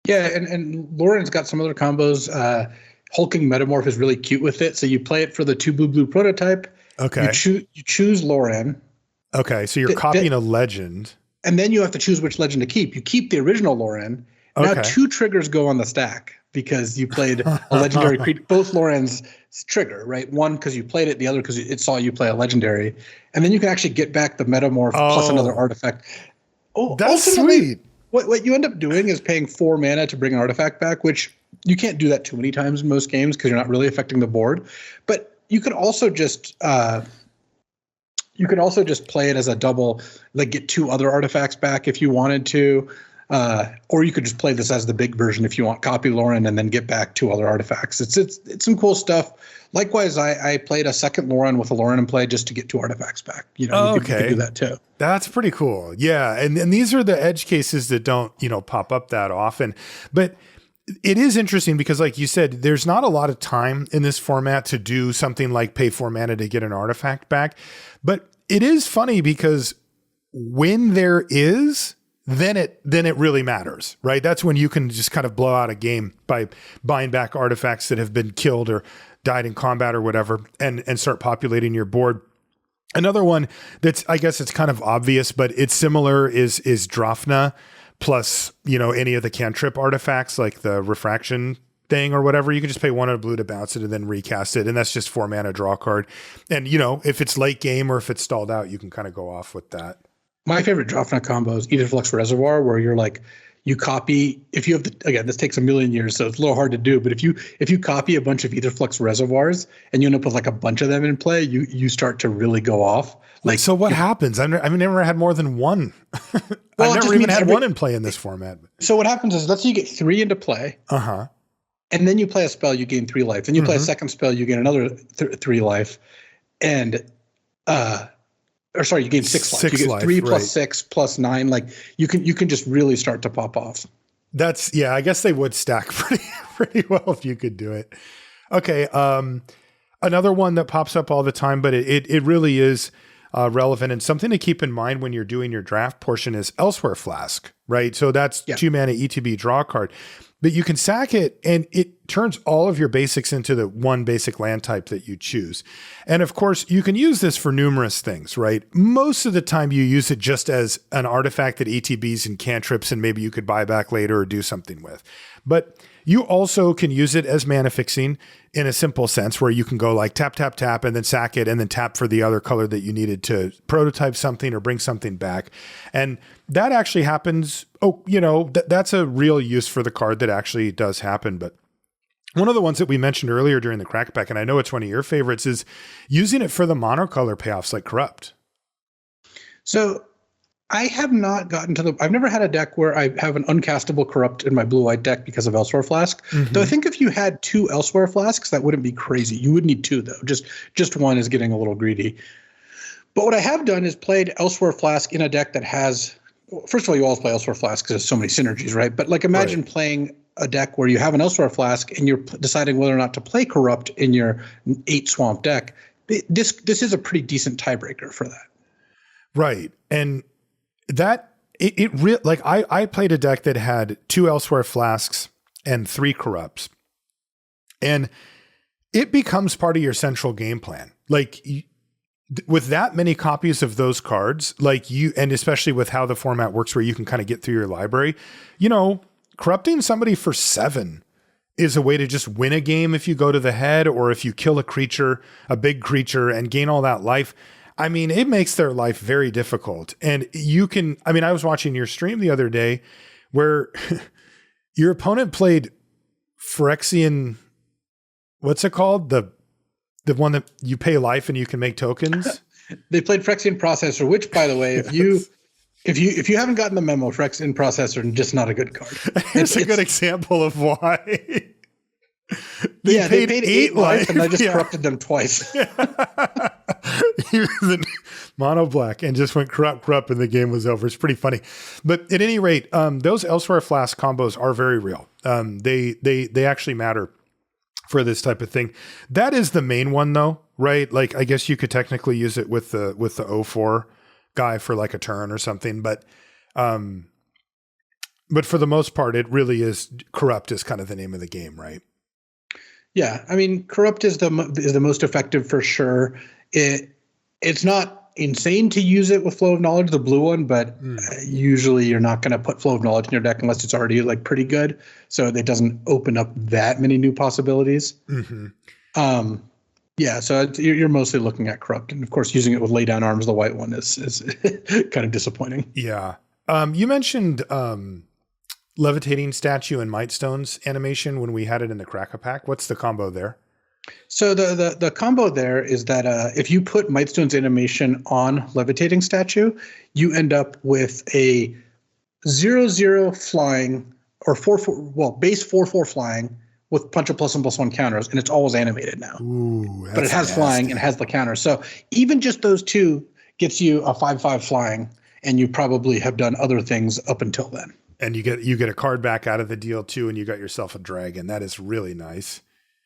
Yeah, and Lauren's got some other combos. Hulking Metamorph is really cute with it. So you play it for the 2 blue prototype. Okay. You choose Lauren. Okay, so you're copying a legend. And then you have to choose which legend to keep. You keep the original Lauren. Now 2 triggers go on the stack because you played a legendary creature. Both Lauren's trigger, right? One because you played it, the other because it saw you play a legendary. And then you can actually get back the Metamorph plus another artifact. Oh, that's sweet. What you end up doing is paying 4 mana to bring an artifact back, which you can't do that too many times in most games because you're not really affecting the board. But you could also just play it as a double, like get 2 other artifacts back if you wanted to. Or you could just play this as the big version if you want, copy Lauren and then get back 2 other artifacts. It's some cool stuff. Likewise, I played a second Lauren with a Lauren in play just to get 2 artifacts back. You could do that too. That's pretty cool. Yeah. And these are the edge cases that don't, pop up that often. But it is interesting because, like you said, there's not a lot of time in this format to do something like pay 4 mana to get an artifact back. But it is funny because when there is, then it really matters, right? That's when you can just kind of blow out a game by buying back artifacts that have been killed or died in combat or whatever and start populating your board. Another one that's, I guess it's kind of obvious, but it's similar is Drafna plus, any of the cantrip artifacts like the refraction thing or whatever, you can just pay 1 of blue to bounce it and then recast it. And that's just 4 mana draw card. And, you know, if it's late game or if it's stalled out, you can kind of go off with that. My favorite draw from that combo is Aether Flux Reservoir, where you're like, you copy, if you have again, this takes a million years, so it's a little hard to do, but if you copy a bunch of Aether Flux Reservoirs and you end up with like a bunch of them in play, you start to really go off. Like, so what happens? I've never had more than one. Well, I've never even had one in play in this format. So what happens is, let's say you get 3 into play. Uh-huh. And then you play a spell, you gain 3 life. Then you play a second spell, you gain another 3 life. And, you gain 6 life. You get 3 plus 6 plus 9. Like you can just really start to pop off. I guess they would stack pretty well if you could do it. Okay. Another one that pops up all the time, but it really is relevant, and something to keep in mind when you're doing your draft portion is Elsewhere Flask, right? So that's 2 mana ETB draw card. But you can sack it and it turns all of your basics into the one basic land type that you choose. And of course, you can use this for numerous things, right? Most of the time you use it just as an artifact that ETBs and cantrips and maybe you could buy back later or do something with. But you also can use it as mana fixing in a simple sense where you can go like tap, tap, tap, and then sack it and then tap for the other color that you needed to prototype something or bring something back. And that actually happens. Oh, you know, that's a real use for the card that actually does happen. But one of the ones that we mentioned earlier during the crackback, and I know it's one of your favorites, is using it for the monocolor payoffs like Corrupt. So I have not gotten to I've never had a deck where I have an uncastable Corrupt in my blue-white deck because of Elsewhere Flask. Mm-hmm. Though I think if you had 2 Elsewhere Flasks, that wouldn't be crazy. You would need 2 though. Just one is getting a little greedy. But what I have done is played Elsewhere Flask in a deck that has, first of all, you always play Elsewhere Flask because there's so many synergies, right? But like imagine playing a deck where you have an Elsewhere Flask and you're deciding whether or not to play Corrupt in your 8 swamp deck. This is a pretty decent tiebreaker for that. Right. And that I played a deck that had 2 Elsewhere Flasks and 3 Corrupts, and it becomes part of your central game plan. Like with that many copies of those cards, and especially with how the format works where you can kind of get through your library, you know, corrupting somebody for 7 is a way to just win a game if you go to the head, or if you kill a big creature and gain all that life. I mean, it makes their life very difficult. And I was watching your stream the other day where your opponent played Phyrexian, what's it called? The one that you pay life and you can make tokens. They played Phyrexian Processor, which, by the way, if you haven't gotten the memo, Phyrexian Processor is just not a good card. It's a good example of why. They paid 8 life and I just corrupted them twice. He was in mono black and just went corrupt and the game was over. It's pretty funny. But at any rate, those Elsewhere Flask combos are very real. They actually matter for this type of thing. That is the main one though, right? Like I guess you could technically use it with the 04 guy for like a turn or something, but for the most part, it really is Corrupt is kind of the name of the game, right? Yeah, I mean, Corrupt is the most effective for sure. It's not insane to use it with Flow of Knowledge, the blue one, but usually you're not going to put Flow of Knowledge in your deck unless it's already like pretty good. So it doesn't open up that many new possibilities. Mm-hmm. So you're mostly looking at Corrupt, and of course, using it with Lay Down Arms, the white one, is kind of disappointing. Yeah, you mentioned Levitating Statue and Mightstones animation when we had it in the Crack-a-Pack. What's the combo there? So the combo there is that if you put Mightstone's animation on Levitating Statue, you end up with a 0/0 flying or 4/4, base 4/4 flying with bunch of +1/+1 counters, and it's always animated now. Ooh, but it has flying and has the counter. So even just those two gets you a 5/5 flying, and you probably have done other things up until then. And you get a card back out of the deal too, and you got yourself a dragon. That is really nice.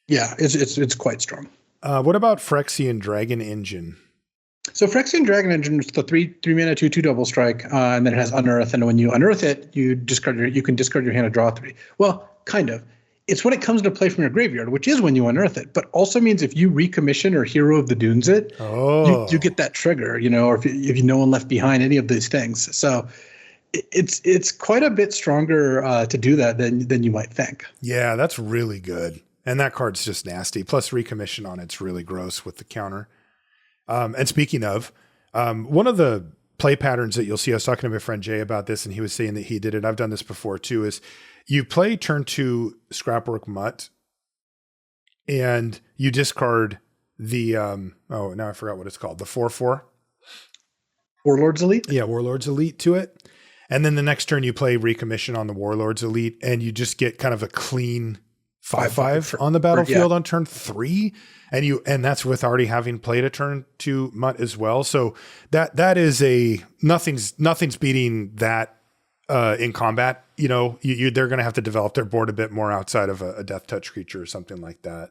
Yeah, it's quite strong. What about Phyrexian Dragon Engine? So Phyrexian Dragon Engine is the 3 mana 2/2 double strike, and then it has Unearth. And when you unearth it, you can discard your hand and draw 3. Well, kind of. It's when it comes into play from your graveyard, which is when you unearth it. But also means if you recommission or Hero of the Dunes it, you get that trigger. You know, or if you no one left behind, any of these things. So It's quite a bit stronger to do that than you might think. Yeah, that's really good. And that card's just nasty. Plus recommission on it's really gross with the counter. And speaking of, one of the play patterns that you'll see, I was talking to my friend Jay about this, and he was saying that he did it. I've done this before too, is you play turn 2 Scrapwork Mutt and you discard the, now I forgot what it's called. The 4/4. Warlord's Elite? Yeah, Warlord's Elite to it. And then the next turn you play recommission on the Warlord's Elite and you just get kind of a clean 5/5 on the battlefield on turn 3. And that's with already having played a turn 2 Mutt as well. So that is nothing's beating that in combat. You know, they're going to have to develop their board a bit more outside of a death touch creature or something like that.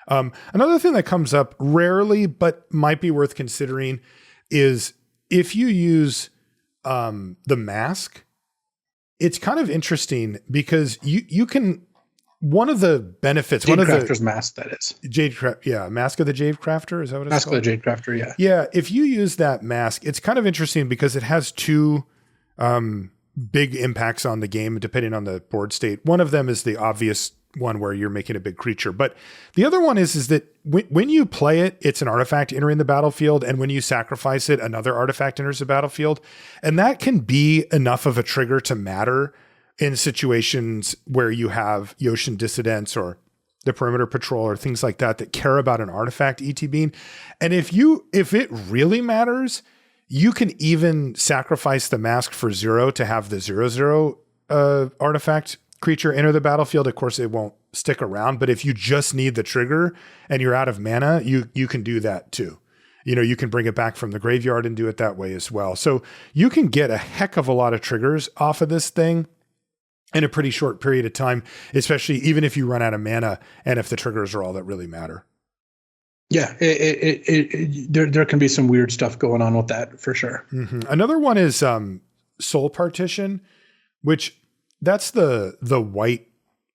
Another thing that comes up rarely, but might be worth considering is if you use the mask, it's kind of interesting because you can, one of the benefits, Jade Crafter's mask, that is. Mask of the Jade Crafter, is that what it's called? Mask of the Jade Crafter, yeah. Yeah, if you use that mask, it's kind of interesting because it has two big impacts on the game depending on the board state. One of them is the obvious one where you're making a big creature, but the other one is that when you play it, it's an artifact entering the battlefield, and when you sacrifice it, another artifact enters the battlefield, and that can be enough of a trigger to matter in situations where you have Yoshin Dissidents or the Perimeter Patrol or things like that care about an artifact ETBing. And if it really matters, you can even sacrifice the mask for 0 to have the 0/0 artifact creature enter the battlefield. Of course, it won't stick around, but if you just need the trigger and you're out of mana, you can do that too. You know, you can bring it back from the graveyard and do it that way as well. So you can get a heck of a lot of triggers off of this thing in a pretty short period of time, especially even if you run out of mana and if the triggers are all that really matter. Yeah, there can be some weird stuff going on with that for sure. Mm-hmm. Another one is Soul Partition, which that's the white,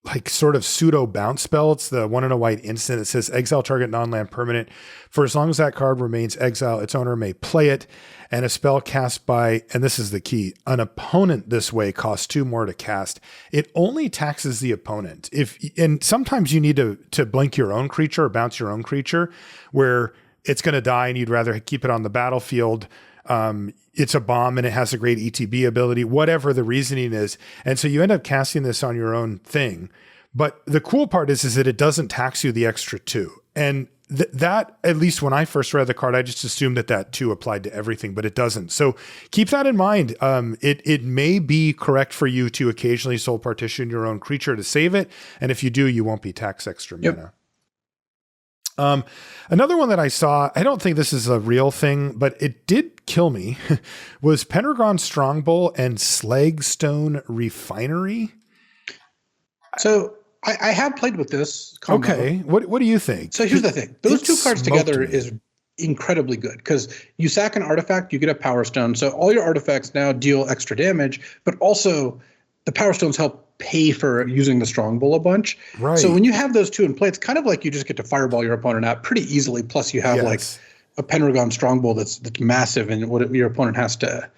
like sort of pseudo bounce spell. It's the 1 and a white instant. It says exile target non-land permanent. For as long as that card remains exile, its owner may play it. And a spell cast by, and this is the key, an opponent this way costs 2 more to cast. It only taxes the opponent. And sometimes you need to blink your own creature or bounce your own creature where it's going to die and you'd rather keep it on the battlefield. It's a bomb and it has a great ETB ability, whatever the reasoning is. And so you end up casting this on your own thing. But the cool part is that it doesn't tax you the extra 2. And that, at least when I first read the card, I just assumed that 2 applied to everything, but it doesn't. So keep that in mind. It may be correct for you to occasionally soul partition your own creature to save it. And if you do, you won't be taxed extra mana. Another one that I saw, I don't think this is a real thing, but it did kill me, was Pendragon Strongbow and Slagstone Refinery. So I have played with this combo. Okay. What do you think? So here's the thing. Those two cards together is incredibly good because you sack an artifact, you get a Power Stone. So all your artifacts now deal extra damage, but also the Power Stones help pay for using the Strongbow a bunch. Right. So when you have those two in play, it's kind of like you just get to fireball your opponent out pretty easily. Plus you have like a Pendragon Strongbow that's massive and what your opponent has to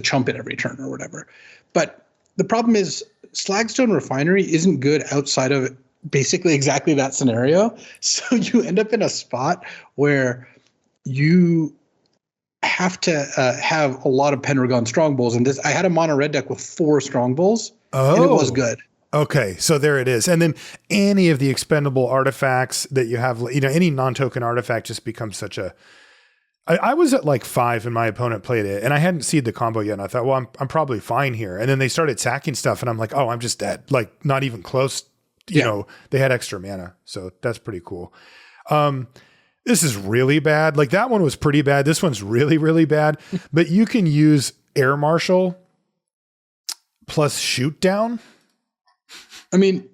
chump it every turn or whatever. But the problem is Slagstone Refinery isn't good outside of basically exactly that scenario. So you end up in a spot where you have to have a lot of Pendragon Strongbows. And I had a mono red deck with 4 Strongbows, and it was good. Okay, so there it is. And then any of the expendable artifacts that you have, any non-token artifact just becomes such a... I was at like 5 and my opponent played it, and I hadn't seed the combo yet, and I thought, well, I'm probably fine here. And then they started sacking stuff, and I'm like, oh, I'm just dead. Like, not even close. You know, they had extra mana, so that's pretty cool. This is really bad. Like, that one was pretty bad. This one's really, really bad. But you can use Air Marshal plus Shoot Down. I mean...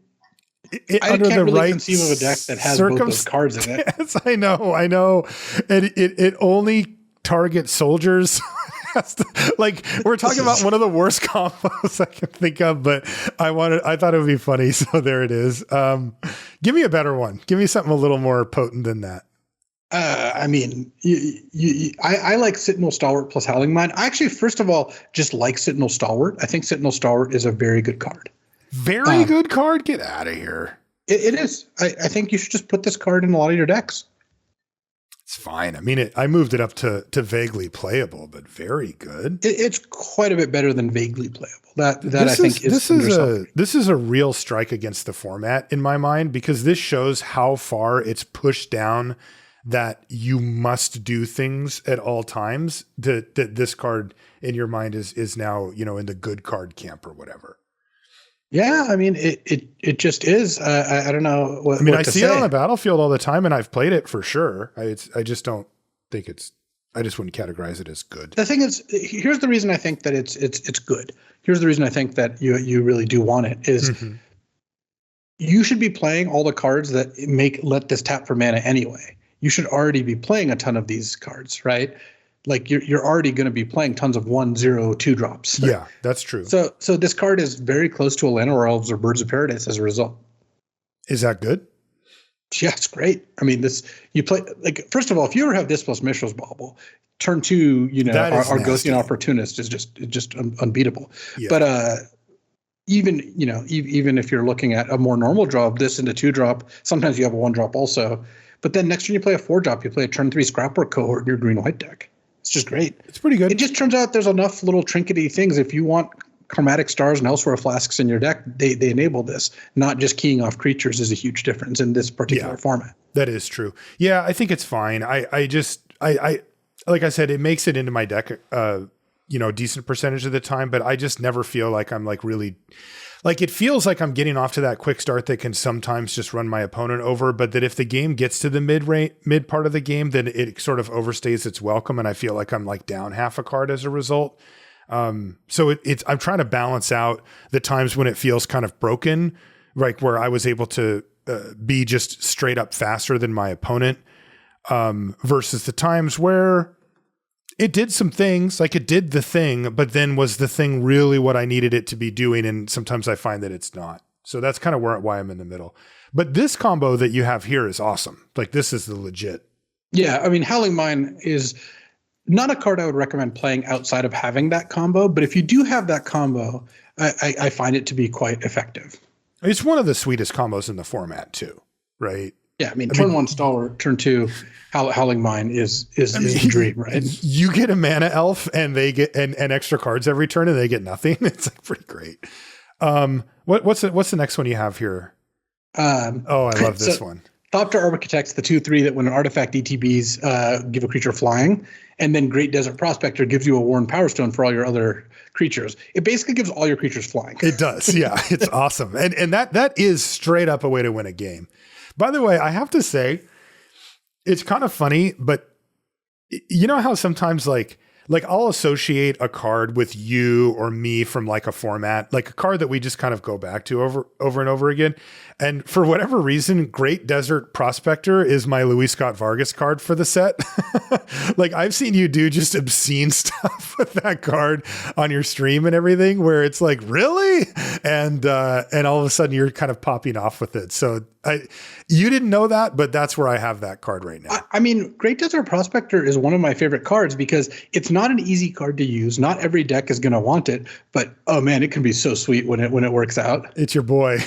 I can't really conceive of a deck that has both those cards in it. Yes, I know. And it only targets soldiers. Like, we're talking about one of the worst combos I can think of, but I thought it would be funny, so there it is. Give me a better one. Give me something a little more potent than that. I mean, I like Sentinel Stalwart plus Howling Mine. I actually, first of all, just like Sentinel Stalwart. I think Sentinel Stalwart is a very good card. Very good card? Get out of here. It is. I think you should just put this card in a lot of your decks. It's fine. I mean, I moved it up to vaguely playable, but very good. It's quite a bit better than vaguely playable. I think this is a real strike against the format in my mind, because this shows how far it's pushed down that you must do things at all times. That this card in your mind is now, in the good card camp or whatever. Yeah, I mean, it just is. I don't know what. I see it on the battlefield all the time, and I've played it for sure. I just don't think it's. I just wouldn't categorize it as good. The thing is, here's the reason I think that it's good. Here's the reason I think that you really do want it is. Mm-hmm. You should be playing all the cards that let this tap for mana anyway. You should already be playing a ton of these cards, right? Like you're already going to be playing tons of 1, 0, 2 drops. Yeah, that's true. So this card is very close to a Llanowar Elves or Birds of Paradise as a result. Is that good? Yeah, it's great. I mean, you play first of all, if you ever have this plus Mishra's Bauble, turn 2, our Ghostly Opportunist is just unbeatable. Yeah. But even if you're looking at a more normal drop, this into 2-drop, sometimes you have a 1-drop also. But then next turn you play a 4-drop, you play a turn 3 Scrapwork Cohort in your green-white deck. It's just great. It's pretty good. It just turns out there's enough little trinkety things. If you want Chromatic Stars and Elsewhere Flasks in your deck, they enable this. Not just keying off creatures is a huge difference in this particular format. That is true. Yeah, I think it's fine. I like I said, it makes it into my deck decent percentage of the time, but I just never feel like I'm really it feels like I'm getting off to that quick start that can sometimes just run my opponent over, but that if the game gets to the mid part of the game, then it sort of overstays its welcome. And I feel like I'm down half a card as a result. So I'm trying to balance out the times when it feels kind of broken, like where I was able to be just straight up faster than my opponent, versus the times where it did some things, like it did the thing, but then was the thing really what I needed it to be doing? And sometimes I find that it's not. So that's kind of why I'm in the middle. But this combo that you have here is awesome. This is the legit. Yeah, I mean, Howling Mine is not a card I would recommend playing outside of having that combo. But if you do have that combo, I find it to be quite effective. It's one of the sweetest combos in the format too, right? Yeah, I mean, turn 1 Stalwart, turn 2 Howling Mine is the dream, right? You get a mana elf and they get and extra cards every turn and they get nothing. It's pretty great. What's the next one you have here? I love this one. Thopter Architects, the 2/3 that when an artifact ETBs give a creature flying, and then Great Desert Prospector gives you a Worn Power Stone for all your other creatures. It basically gives all your creatures flying. It does, yeah. It's awesome. And that is straight up a way to win a game. By the way, I have to say, it's kind of funny, but you know how sometimes I'll associate a card with you or me from a format, like a card that we just kind of go back to over and over again. And for whatever reason, Great Desert Prospector is my Scott-Vargas card for the set. I've seen you do just obscene stuff with that card on your stream and everything, where it's really? And all of a sudden you're kind of popping off with it. So you didn't know that, but that's where I have that card right now. I mean, Great Desert Prospector is one of my favorite cards because it's not an easy card to use. Not every deck is going to want it, but oh man, it can be so sweet when it works out. It's your boy.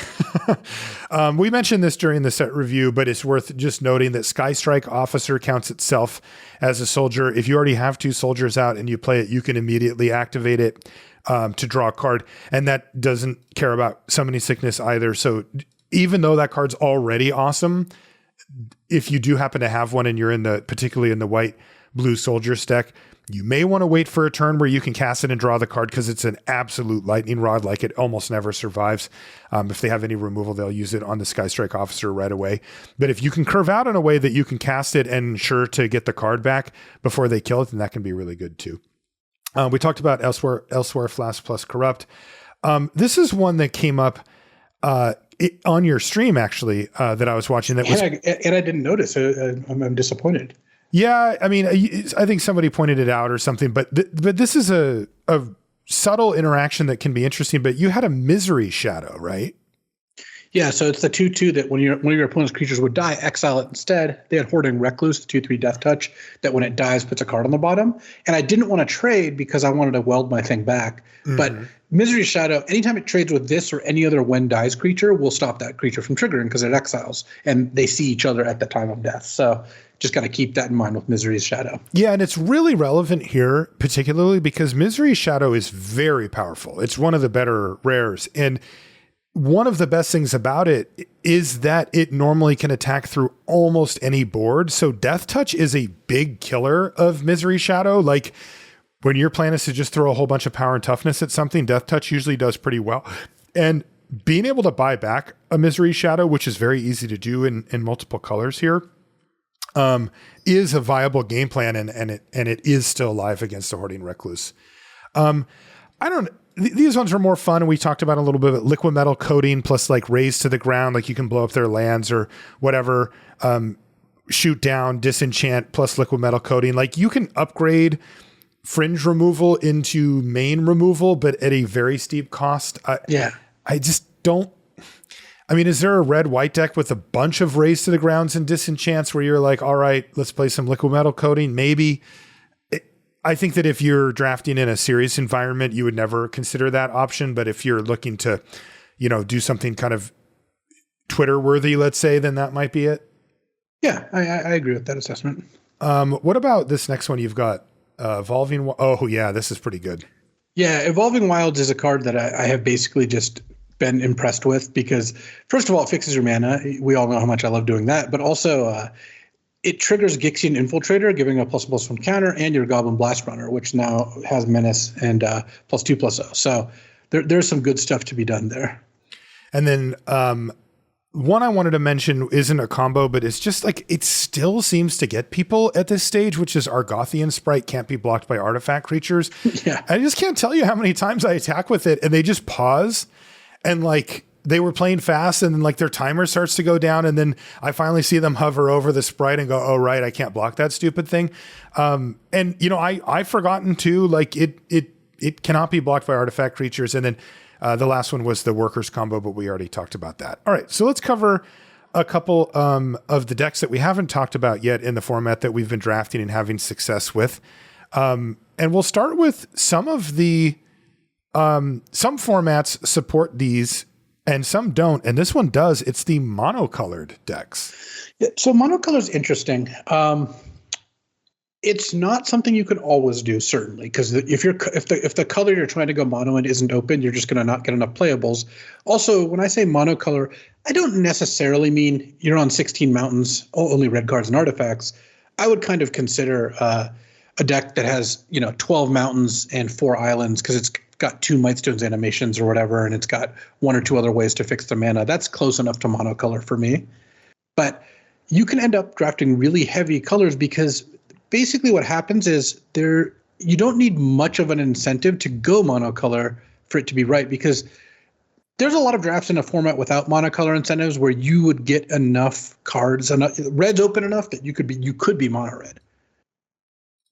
We mentioned this during the set review, but it's worth just noting that Sky Strike Officer counts itself as a soldier. If you already have 2 soldiers out and you play it, you can immediately activate it to draw a card, and that doesn't care about Summoning Sickness either. So even though that card's already awesome, if you do happen to have one and you're particularly in the white blue soldier stack, you may want to wait for a turn where you can cast it and draw the card, because it's an absolute lightning rod. It almost never survives. If they have any removal, they'll use it on the Sky Strike Officer right away. But if you can curve out in a way that you can cast it and ensure to get the card back before they kill it, then that can be really good too. We talked about Elsewhere Flask plus Corrupt. This is one that came up on your stream, actually, that I was watching. I didn't notice. I'm disappointed. Yeah, I mean, I think somebody pointed it out or something, but this is a subtle interaction that can be interesting. But you had a Misery Shadow, right? Yeah, so it's the 2/2 that when one of your opponent's creatures would die, exile it instead. They had Hoarding Recluse, the 2/3 Death Touch, that when it dies puts a card on the bottom. And I didn't want to trade because I wanted to weld my thing back. But Misery Shadow, anytime it trades with this or any other when dies creature, will stop that creature from triggering because it exiles. And they see each other at the time of death. So just got to keep that in mind with Misery's Shadow. Yeah, and it's really relevant here, particularly because Misery's Shadow is very powerful. It's one of the better rares. And one of the best things about it is that it normally can attack through almost any board. So Death Touch is a big killer of Misery Shadow. Like when your plan is to just throw a whole bunch of power and toughness at something, Death Touch usually does pretty well. And being able to buy back a Misery Shadow, which is very easy to do in multiple colors here, is a viable game plan, and it is still alive against a Hoarding Recluse. These ones are more fun. We talked about a little bit of liquid metal coating plus like raise to the ground, like you can blow up their lands or whatever. Shoot down, disenchant plus liquid metal coating. Like you can upgrade fringe removal into main removal, but at a very steep cost. I just don't. I mean, is there a red-white deck with a bunch of raise to the grounds and disenchants where you're like, all right, let's play some liquid metal coating? Maybe. I think that if you're drafting in a serious environment, you would never consider that option. But if you're looking to, do something kind of Twitter worthy, let's say, then that might be it. Yeah, I agree with that assessment. What about this next one you've got? Evolving. Oh yeah, this is pretty good. Yeah. Evolving Wilds is a card that I have basically just been impressed with because first of all, it fixes your mana. We all know how much I love doing that, but also, it triggers Gixian Infiltrator, giving a +++ from counter, and your Goblin Blast Runner, which now has Menace and +2/+0. So there's some good stuff to be done there. And then one I wanted to mention isn't a combo, but it's just like it still seems to get people at this stage, which is Argothian Sprite can't be blocked by artifact creatures. Yeah, I just can't tell you how many times I attack with it, and they just pause, and like they were playing fast and then like their timer starts to go down. And then I finally see them hover over the sprite and go, oh, right, I can't block that stupid thing. And I've forgotten too, like it cannot be blocked by artifact creatures. And then the last one was the workers combo, but we already talked about that. All right. So let's cover a couple of the decks that we haven't talked about yet in the format that we've been drafting and having success with. And we'll start with some of the, some formats support these and some don't. And this one does. It's the monocolored decks. Yeah, so monocolor is interesting. It's not something you can always do, certainly, because if the color you're trying to go mono in isn't open, you're just going to not get enough playables. Also, when I say monocolor, I don't necessarily mean you're on 16 mountains, only red cards and artifacts. I would kind of consider a deck that has 12 mountains and 4 islands because it's got 2 Mightstones animations or whatever, and it's got 1 or 2 other ways to fix the mana. That's close enough to monocolor for me. But you can end up drafting really heavy colors because basically what happens is you don't need much of an incentive to go monocolor for it to be right, because there's a lot of drafts in a format without monocolor incentives where you would get enough cards, red's open enough that you could be mono red.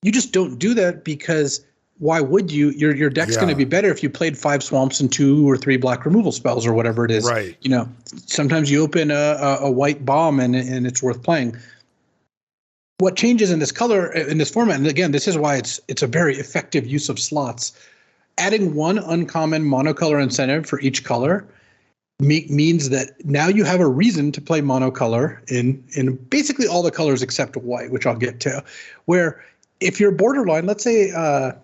You just don't do that because why would you? Your deck's going to be better if you played 5 swamps and 2 or 3 black removal spells or whatever it is. Right. Sometimes you open a white bomb and it's worth playing. What changes in this format, and again, this is why it's a very effective use of slots. Adding 1 uncommon monocolor incentive for each color means that now you have a reason to play monocolor in basically all the colors except white, which I'll get to. Where if you're borderline, let's say, I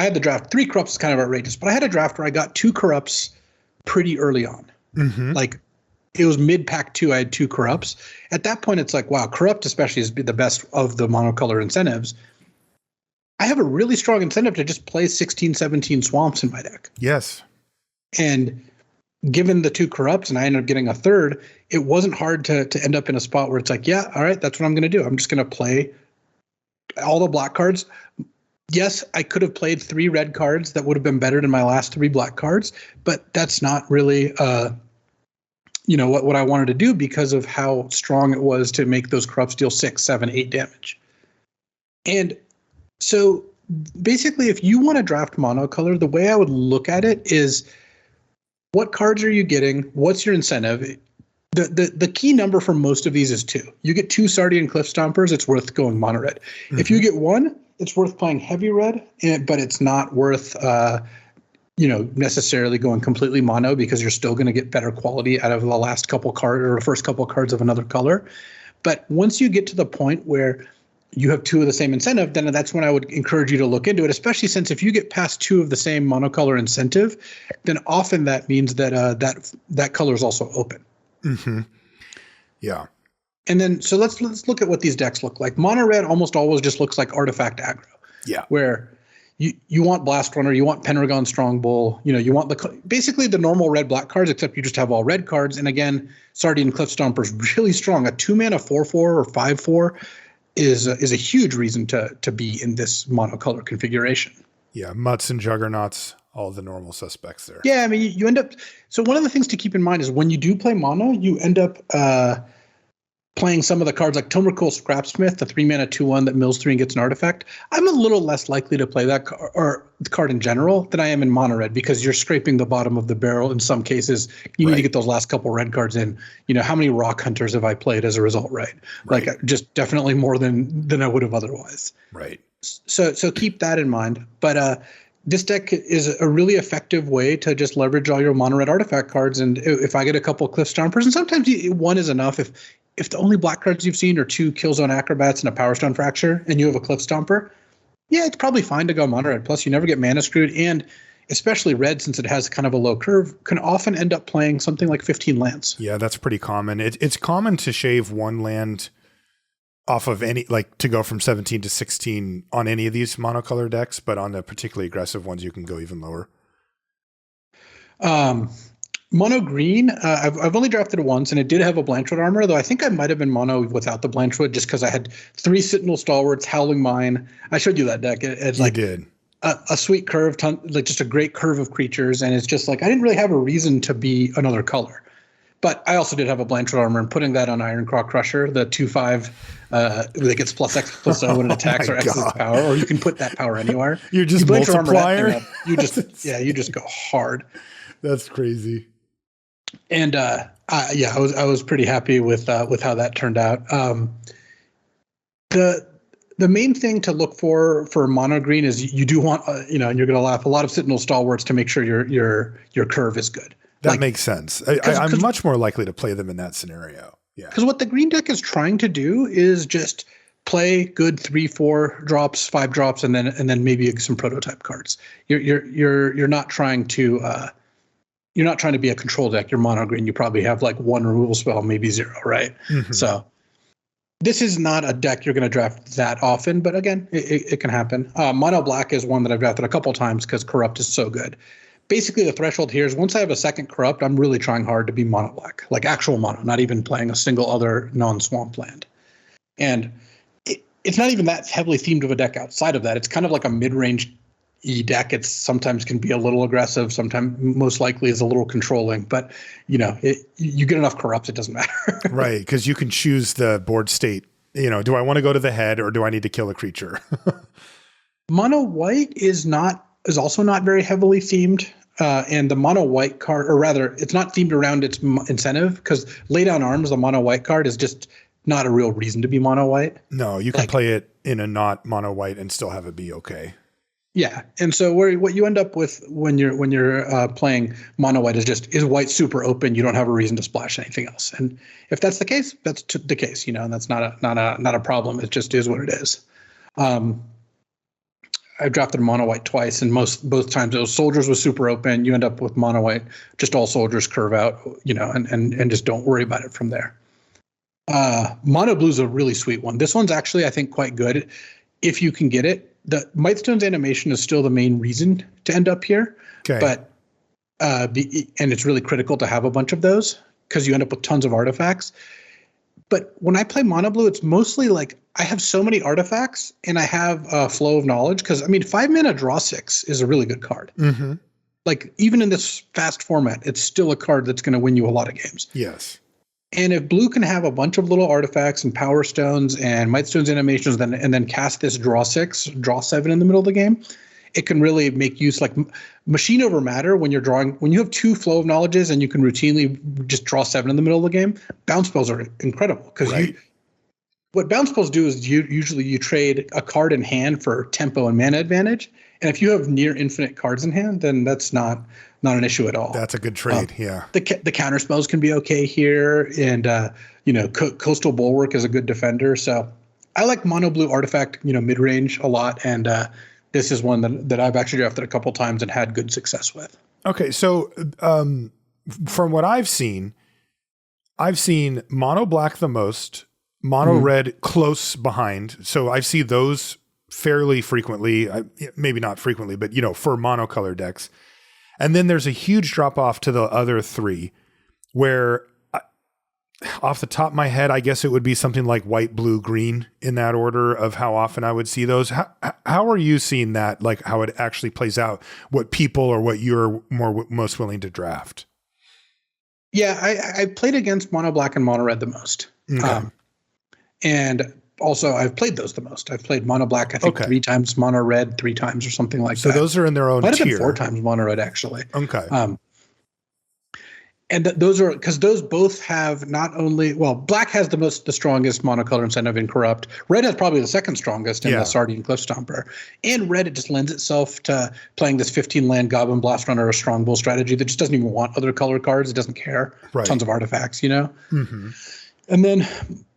had the draft 3 corrupts is kind of outrageous, but I had a draft where I got 2 corrupts pretty early on. Mm-hmm. Like it was mid pack 2, I had 2 corrupts. At that point, it's like, wow, corrupt especially is the best of the monocolor incentives. I have a really strong incentive to just play 16, 17 swamps in my deck. Yes. And given the 2 corrupts and I ended up getting a 3rd, it wasn't hard to end up in a spot where it's like, yeah, all right, that's what I'm going to do. I'm just going to play all the black cards. Yes, I could have played 3 red cards that would have been better than my last 3 black cards, but that's not really what I wanted to do because of how strong it was to make those corrupts deal 6, 7, 8 damage. And so basically, if you want to draft monocolor, the way I would look at it is what cards are you getting? What's your incentive? The key number for most of these is 2. You get 2 Sardian Cliff Stompers, it's worth going mono red. Mm-hmm. If you get 1, it's worth playing heavy red, but it's not worth necessarily going completely mono, because you're still going to get better quality out of the last couple cards or the first couple cards of another color. But once you get to the point where you have 2 of the same incentive, then that's when I would encourage you to look into it, especially since if you get past 2 of the same monocolor incentive, then often that means that that color is also open. Mm-hmm. Yeah. And then, so let's look at what these decks look like. Mono red almost always just looks like artifact aggro. Yeah. Where you want Blast Runner, you want Pendragon Strongbow, you want basically the normal red black cards, except you just have all red cards. And again, Sardian Cliff Stomper is really strong. A 2-mana 4/4 or 5/4 is a huge reason to be in this monocolor configuration. Yeah, Mutts and Juggernauts, all the normal suspects there. Yeah, I mean, you end up. So one of the things to keep in mind is when you do play mono, you end up playing some of the cards like Tomercool Scrapsmith, the 3-mana 2/1 that mills 3 and gets an artifact. I'm a little less likely to play that or the card in general than I am in mono red, because you're scraping the bottom of the barrel in some cases. You need to get those last couple red cards in. How many Rock Hunters have I played as a result, right? Like just definitely more than I would have otherwise. Right. So keep that in mind. But this deck is a really effective way to just leverage all your mono red artifact cards. And if I get a couple Cliff Stompers, and sometimes 1 is enough, if the only black cards you've seen are 2 Killzone Acrobats and a Power Stone Fracture, and you have a Cliff Stomper, yeah, it's probably fine to go mono red. Plus, you never get mana screwed, and especially red, since it has kind of a low curve, can often end up playing something like 15 lands. Yeah, that's pretty common. It's common to shave 1 land off of any, like to go from 17 to 16 on any of these monocolor decks, but on the particularly aggressive ones, you can go even lower. Mono green, I've only drafted it once, and it did have a Blanchwood armor, though I think I might have been mono without the Blanchwood, just because I had 3 Sentinel Stalwarts, Howling Mine. I showed you that deck. It's like did. A sweet curve, like just a great curve of creatures, and it's just like I didn't really have a reason to be another color. But I also did have a Blanchwood armor, and putting that on Ironclaw Crusher, the 2/5 that gets +X/+O when it attacks or X's its power, or you can put that power anywhere. You're just multiplier. You just go hard. That's crazy. And I was pretty happy with how that turned out. The main thing to look for mono green is you do want and you're going to laugh, a lot of Sentinel Stalwarts to make sure your curve is good. That makes sense. I'm much more likely to play them in that scenario. Yeah, because what the green deck is trying to do is just play good 3-4 drops, 5 drops, and then maybe some prototype cards. You're not trying to you're not trying to be a control deck. You're mono green. You probably have like 1 removal spell, maybe 0, right? Mm-hmm. So this is not a deck you're going to draft that often, but again, it can happen. Mono black is one that I've drafted a couple times because Corrupt is so good. Basically, the threshold here is once I have a second Corrupt, I'm really trying hard to be mono black, like actual mono, not even playing a single other non-swamp land. And it's not even that heavily themed of a deck outside of that. It's kind of like a mid-range deck. It sometimes can be a little aggressive, sometimes most likely is a little controlling, but you get enough Corrupts, it doesn't matter. Right, because you can choose the board state. Do I want to go to the head or do I need to kill a creature? Mono white is also not very heavily themed. And the mono white card, or rather, it's not themed around its incentive, because Lay Down Arms, the mono white card, is just not a real reason to be mono white. No, you can play it in a not mono white and still have it be okay. Yeah, and so what you end up with when you're playing mono white is white super open. You don't have a reason to splash anything else, and if that's the case, that's the case. And that's not a problem. It just is what it is. I've drafted mono white twice, and both times those soldiers was super open. You end up with mono white, just all soldiers curve out, and just don't worry about it from there. Mono blue is a really sweet one. This one's actually, I think, quite good if you can get it. The Mightstone's animation is still the main reason to end up here, but and it's really critical to have a bunch of those because you end up with tons of artifacts. But when I play mono blue, it's mostly like I have so many artifacts and I have a flow of knowledge, because 5 mana draw 6 is a really good card. Mm-hmm. Like even in this fast format, it's still a card that's going to win you a lot of games. Yes. And if blue can have a bunch of little artifacts and power stones and Mightstone's animations, and then cast this draw 6, draw 7 in the middle of the game, it can really make use like machine over matter when you're drawing, when you have 2 flow of knowledges and you can routinely just draw 7 in the middle of the game. Bounce spells are incredible because what bounce spells do is usually you trade a card in hand for tempo and mana advantage. And if you have near infinite cards in hand, then that's not an issue at all. That's a good trade. Yeah. The counter spells can be okay here. And, Coastal Bulwark is a good defender. So I like mono blue artifact, mid-range a lot. And this is one that I've actually drafted a couple times and had good success with. Okay. So from what I've seen mono black the most, mono red close behind. So I see those fairly frequently, maybe not frequently, but for monocolor decks. And then there's a huge drop off to the other 3 where off the top of my head, I guess it would be something like white, blue, green in that order of how often I would see those. How are you seeing that? Like how it actually plays out, what people or what you're most willing to draft? Yeah, I played against mono black and mono red the most. Okay. And also I've played those the most. I've played mono black, I think 3 times, mono red 3 times or something like that. So those are in their own tier. Might have tier. been 4 times mono red actually. Okay. And those are because those both have not only, black has the strongest monocolor incentive in Corrupt. Red has probably the second strongest in the Sardian Cliff Stomper. And red, it just lends itself to playing this 15 land Goblin Blast Runner or Strong Bull strategy that just doesn't even want other color cards. It doesn't care. Right. Tons of artifacts, Mm-hmm. And then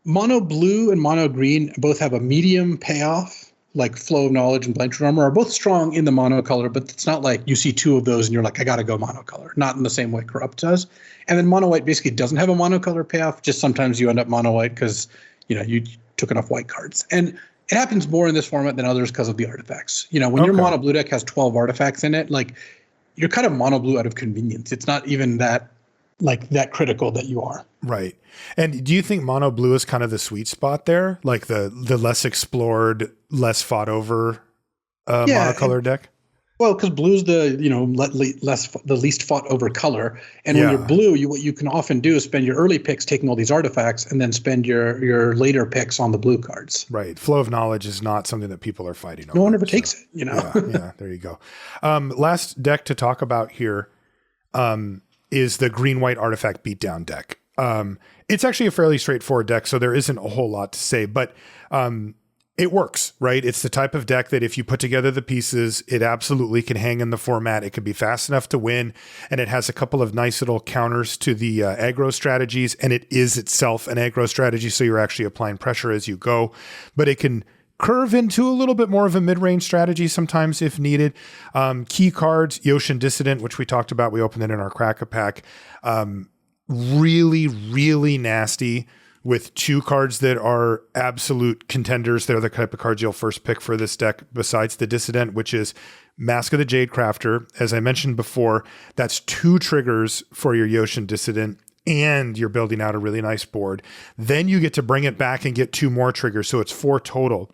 mono blue and mono green both have a medium payoff, like Flow of Knowledge and Blanchard Armor are both strong in the monocolor, but it's not like you see 2 of those and you're like, I got to go monocolor. Not in the same way Corrupt does. And then mono white basically doesn't have a monocolor payoff. Just sometimes you end up mono white because you took enough white cards. And it happens more in this format than others because of the artifacts. When your mono blue deck has 12 artifacts in it, like you're kind of mono blue out of convenience. It's not even that critical that you are. Right. And do you think mono blue is kind of the sweet spot there? Like the less explored, less fought over monocolor deck? Well, because blue's the least fought over color. And when you're blue, what you can often do is spend your early picks taking all these artifacts and then spend your later picks on the blue cards. Right. Flow of Knowledge is not something that people are fighting over. No one ever takes it, Yeah, there you go. Last deck to talk about here is the green-white artifact beatdown deck. It's actually a fairly straightforward deck, so there isn't a whole lot to say, but it works, right? It's the type of deck that if you put together the pieces, it absolutely can hang in the format. It can be fast enough to win, and it has a couple of nice little counters to the aggro strategies, and it is itself an aggro strategy, so you're actually applying pressure as you go, but it can curve into a little bit more of a mid-range strategy sometimes if needed. Key cards, Yoshin Dissident, which we talked about. We opened it in our Crack-a-Pack. Really, really nasty with 2 cards that are absolute contenders. They're the type of cards you'll first pick for this deck besides the Dissident, which is Mask of the Jade Crafter. As I mentioned before, that's 2 triggers for your Yoshin Dissident, and you're building out a really nice board. Then you get to bring it back and get 2 more triggers, so it's 4 total.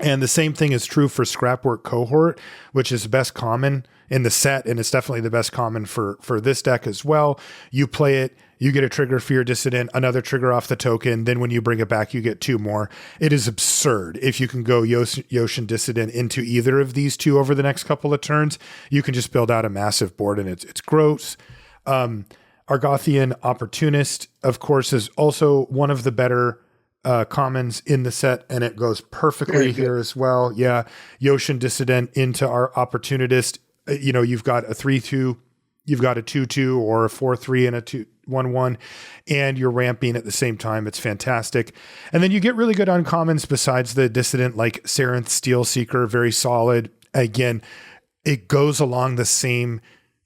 And the same thing is true for Scrapwork Cohort, which is best common in the set, and it's definitely the best common for this deck as well. You play it, you get a trigger for your Dissident, another trigger off the token, then when you bring it back, you get 2 more. It is absurd. If you can go Yoshin Dissident into either of these 2 over the next couple of turns, you can just build out a massive board, and it's gross. Argothian Opportunist, of course, is also one of the better commons in the set, and it goes perfectly here as well. Yeah. Yoshin Dissident into our Opportunist. You've got a 3/2, you've got a 2/2 or a 4/3 and a 2/1/1, and you're ramping at the same time. It's fantastic. And then you get really good uncommons besides the Dissident, like Sarenth Steel Seeker, very solid. Again, it goes along the same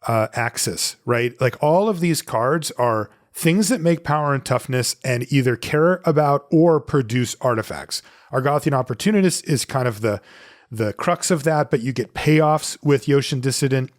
axis, right? Like all of these cards are things that make power and toughness and either care about or produce artifacts. Argothian Opportunist is kind of the crux of that, but you get payoffs with Yoshin Dissident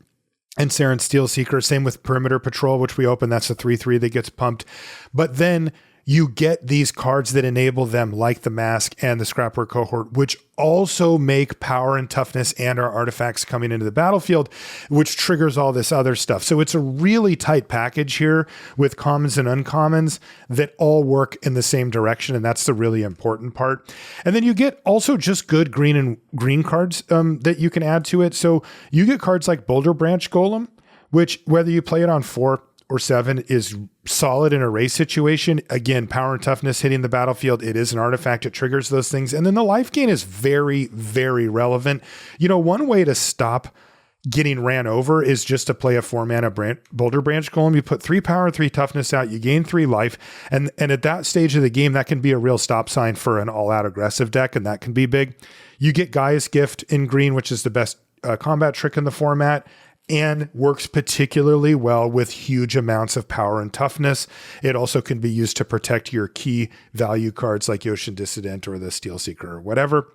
and Sarenth Steel Seeker. Same with Perimeter Patrol, which we open. That's a 3/3 that gets pumped. But then you get these cards that enable them, like the Mask and the Scrapwork Cohort, which also make power and toughness and our artifacts coming into the battlefield, which triggers all this other stuff. So it's a really tight package here with commons and uncommons that all work in the same direction, and that's the really important part. And then you get also just good green cards that you can add to it. So you get cards like Boulder Branch Golem, which whether you play it on 4 or 7 is solid in a race situation. Again, power and toughness hitting the battlefield. It is an artifact. It triggers those things. And then the life gain is very, very relevant. You know, one way to stop getting ran over is just to play a 4-mana Boulder Branch Golem. You put 3 power, 3 toughness out, you gain 3 life. And at that stage of the game, that can be a real stop sign for an all-out aggressive deck, and that can be big. You get Gaia's Gift in green, which is the best combat trick in the format, and works particularly well with huge amounts of power and toughness. It also can be used to protect your key value cards like Yotian Dissident or the Steel Seeker or whatever.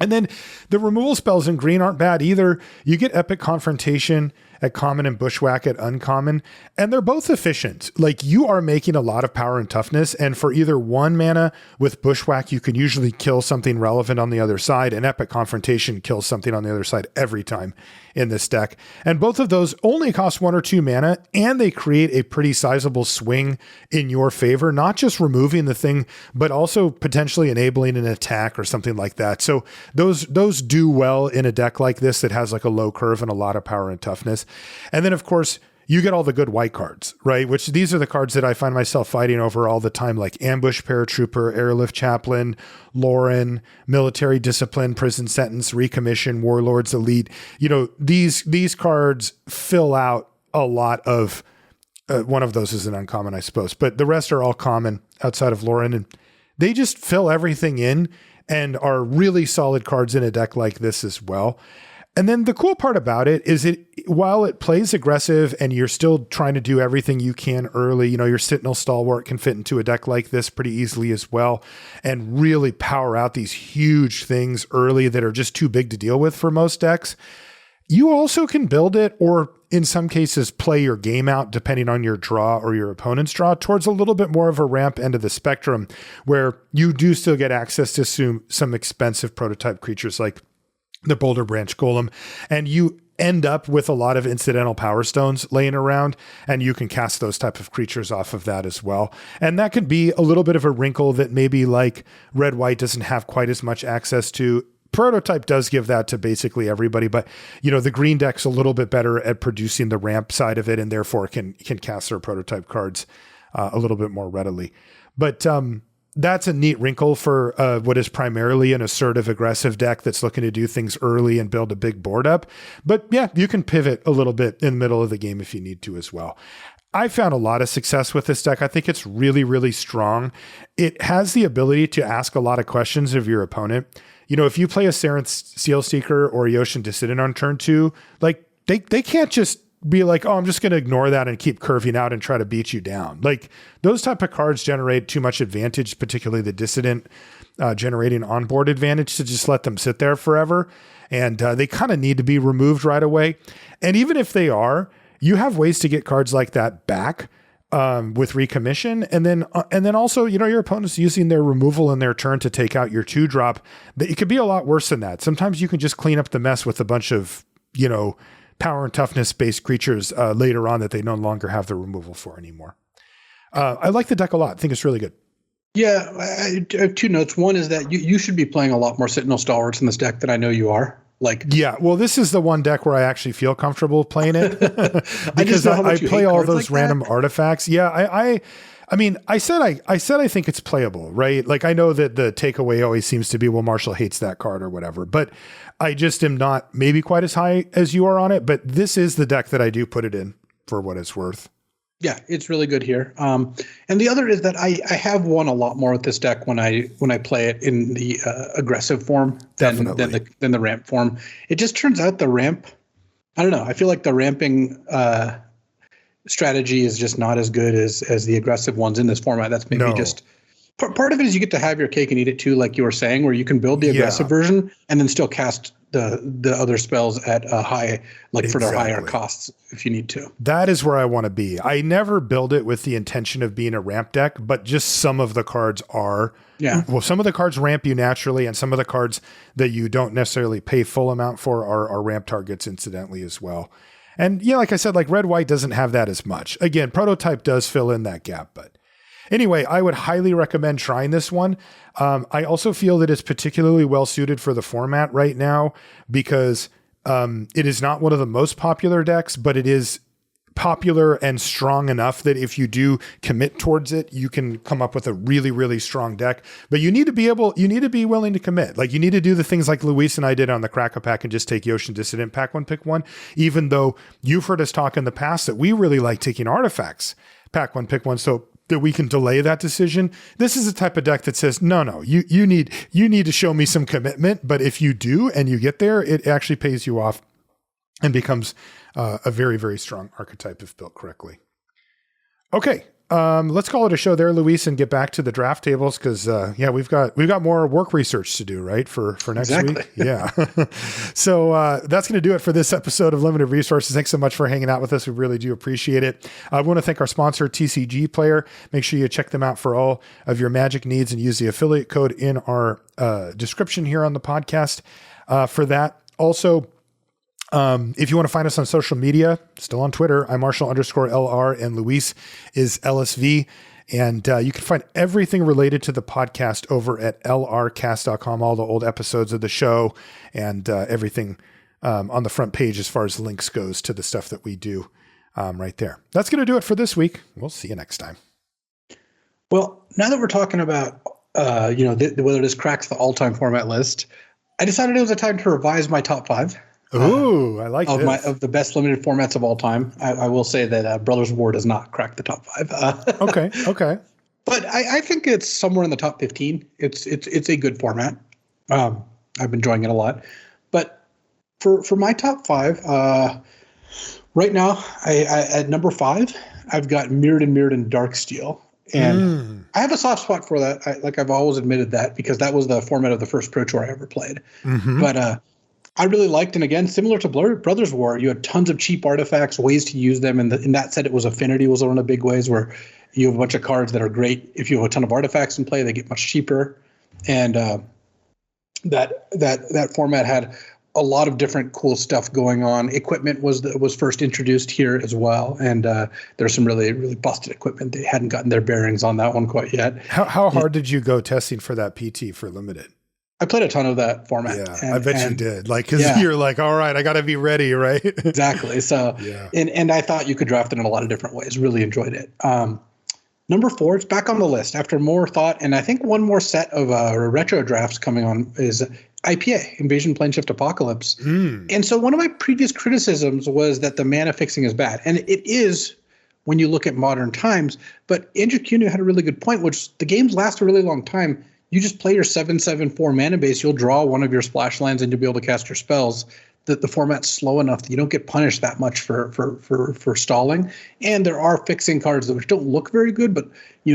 And then the removal spells in green aren't bad either. You get Epic Confrontation at common and Bushwhack at uncommon, and they're both efficient. Like, you are making a lot of power and toughness, and for either 1 mana with Bushwhack, you can usually kill something relevant on the other side, and Epic Confrontation kills something on the other side every time in this deck. And both of those only cost 1 or 2 mana, and they create a pretty sizable swing in your favor, not just removing the thing, but also potentially enabling an attack or something like that. So those do well in a deck like this that has like a low curve and a lot of power and toughness. And then, of course, you get all the good white cards, right? Which these are the cards that I find myself fighting over all the time, like Ambush Paratrooper, Airlift Chaplain, Lauren, Military Discipline, Prison Sentence, Recommission, Warlords Elite. You know, these cards fill out a lot of, one of those is an uncommon, I suppose, but the rest are all common outside of Lauren, and they just fill everything in and are really solid cards in a deck like this as well. And then the cool part about it is while it plays aggressive and you're still trying to do everything you can early, you know, your Sentinel Stalwart can fit into a deck like this pretty easily as well and really power out these huge things early that are just too big to deal with for most decks. You also can build it, or in some cases play your game out depending on your draw or your opponent's draw towards a little bit more of a ramp end of the spectrum where you do still get access to some expensive prototype creatures like the Boulder Branch Golem, and you end up with a lot of incidental power stones laying around, and you can cast those type of creatures off of that as well. And that could be a little bit of a wrinkle that maybe like Red-White doesn't have quite as much access to. Prototype does give that to basically everybody, but you know, the green deck's a little bit better at producing the ramp side of it, and therefore can cast their prototype cards a little bit more readily. But that's a neat wrinkle for what is primarily an assertive, aggressive deck that's looking to do things early and build a big board up. But yeah, you can pivot a little bit in the middle of the game if you need to as well. I found a lot of success with this deck. I think it's really, really strong. It has the ability to ask a lot of questions of your opponent. You know, if you play a Saren Seal Seeker or a Yotian Dissident on turn 2, like they can't just be like, oh, I'm just going to ignore that and keep curving out and try to beat you down. Like, those type of cards generate too much advantage, particularly the Dissident generating onboard advantage, to just let them sit there forever. And they kind of need to be removed right away. And even if they are, you have ways to get cards like that back with recommission. And then also, you know, your opponent's using their removal in their turn to take out your 2-drop. It could be a lot worse than that. Sometimes you can just clean up the mess with a bunch of, you know, power and toughness based creatures later on that they no longer have the removal for anymore. I like the deck a lot. I think it's really good. Yeah, I have 2 notes. One is that you should be playing a lot more Sentinel Stalwarts in this deck than I know you are. Like, yeah, well, this is the one deck where I actually feel comfortable playing it because I play all those like random artifacts. Yeah, I mean, I said I think it's playable, right? Like, I know that the takeaway always seems to be, well, Marshall hates that card or whatever, but I just am not maybe quite as high as you are on it. But this is the deck that I do put it in for what it's worth. Yeah, it's really good here. And the other is that I have won a lot more with this deck when I play it in the aggressive form than the ramp form. It just turns out the ramp, I don't know. I feel like the ramping strategy is just not as good as the aggressive ones in this format. That's maybe just part of it is you get to have your cake and eat it too, like you were saying, where you can build the aggressive version and then still cast the other spells at a high, like for their higher costs if you need to. That is where I want to be. I never build it with the intention of being a ramp deck, but just some of the cards are. Yeah. Well, some of the cards ramp you naturally, and some of the cards that you don't necessarily pay full amount for are ramp targets incidentally as well. And yeah, like I said, like red white doesn't have that as much. Again, prototype does fill in that gap, but anyway, I would highly recommend trying this one. I also feel that it's particularly well suited for the format right now because it is not one of the most popular decks, but it is popular and strong enough that if you do commit towards it, you can come up with a really, really strong deck. But you need to be willing to commit. Like you need to do the things like Luis and I did on the Crack-A-Pack and just take Yoshin Dissident pack one, pick one, even though you've heard us talk in the past that we really like taking artifacts, pack one, pick one. So that we can delay that decision. This is a type of deck that says, no, you need to show me some commitment. But if you do, and you get there, it actually pays you off and becomes a very, very strong archetype if built correctly. Okay. Let's call it a show there, Luis, and get back to the draft tables. Cause we've got more work research to do, right? For next week. Yeah. So, that's going to do it for this episode of Limited Resources. Thanks so much for hanging out with us. We really do appreciate it. I want to thank our sponsor, TCG Player. Make sure you check them out for all of your Magic needs and use the affiliate code in our, description here on the podcast, for that. Also, if you want to find us on social media, still on Twitter, I'm Marshall_LR and Luis is LSV. And you can find everything related to the podcast over at lrcast.com, all the old episodes of the show and everything on the front page as far as links goes to the stuff that we do right there. That's going to do it for this week. We'll see you next time. Well, now that we're talking about, whether this cracks the all-time format list, I decided it was a time to revise my top 5. Ooh, I like this. Of the best limited formats of all time. I will say that Brothers War does not crack the top 5. Okay. But I think it's somewhere in the top 15. It's a good format. I've been enjoying it a lot. But for my top 5, right now, I at number 5, I've got Mirrodin and Darksteel. And I have a soft spot for that. I've always admitted that because that was the format of the first Pro Tour I ever played. Mm-hmm. But I really liked, and again, similar to Brothers War, you had tons of cheap artifacts, ways to use them. And in that set, it was Affinity was one of the big ways where you have a bunch of cards that are great. If you have a ton of artifacts in play, they get much cheaper. And that format had a lot of different cool stuff going on. Equipment was first introduced here as well. And there's some really, really busted equipment. They hadn't gotten their bearings on that one quite yet. How hard did you go testing for that PT for Limited? I played a ton of that format. Yeah, I bet you did. Because you're like, all right, I got to be ready, right? Exactly. So, and I thought you could draft it in a lot of different ways. Really enjoyed it. Number 4, it's back on the list after more thought. And I think one more set of retro drafts coming on is IPA, Invasion Planeshift Apocalypse. And so one of my previous criticisms was that the mana fixing is bad. And it is when you look at modern times. But Andrew Cuneo had a really good point, which the games last a really long time. You just play your 7/7/4 mana base. You'll draw one of your splash lands and you'll be able to cast your spells. That the format's slow enough that you don't get punished that much for stalling. And there are fixing cards which don't look very good, but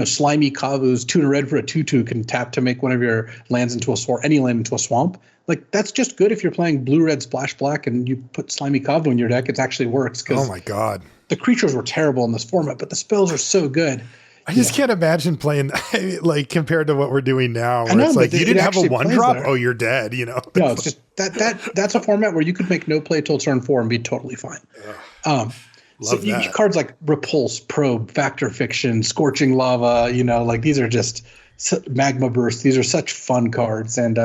Slimy Kavu's 2 and a red for a 2/2 can tap to make one of your lands into a swamp, any land into a swamp. Like that's just good if you're playing blue-red splash black and you put Slimy Kavu in your deck. It actually works. Oh my god, the creatures were terrible in this format, but the spells are so good. I just can't imagine playing like compared to what we're doing now. Where it's like you didn't have a 1-drop. Oh, you're dead. No, it's just that's a format where you could make no play till turn 4 and be totally fine. Cards like Repulse, Probe, Factor Fiction, Scorching Lava. These are just Magma Burst. These are such fun cards, and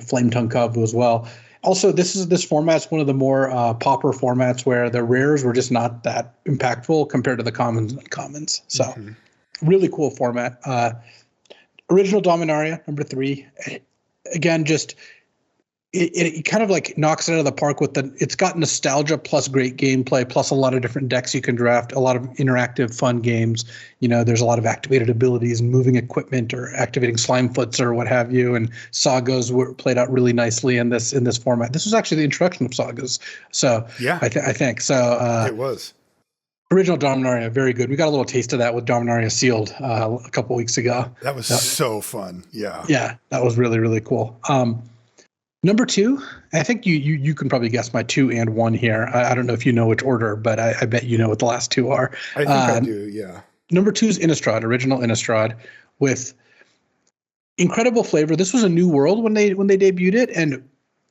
Flame Tongue Kavu as well. Also, this format's one of the more pauper formats where the rares were just not that impactful compared to the commons and uncommons. So. Really cool format. Original Dominaria, number 3. Again, just it kind of like knocks it out of the park with it's got nostalgia plus great gameplay plus a lot of different decks you can draft, a lot of interactive fun games. There's a lot of activated abilities and moving equipment or activating Slimefoots or what have you. And Sagas were played out really nicely in this format. This was actually the introduction of Sagas. So yeah, I think so. It was. Original Dominaria, very good. We got a little taste of that with Dominaria Sealed a couple weeks ago. That was so fun. Yeah. Yeah, that was really, really cool. Number two, I think you can probably guess my 2 and 1 here. I don't know if you know which order, but I bet you know what the last 2 are. I think I do, yeah. Number 2 is Innistrad, original Innistrad, with incredible flavor. This was a new world when they debuted it,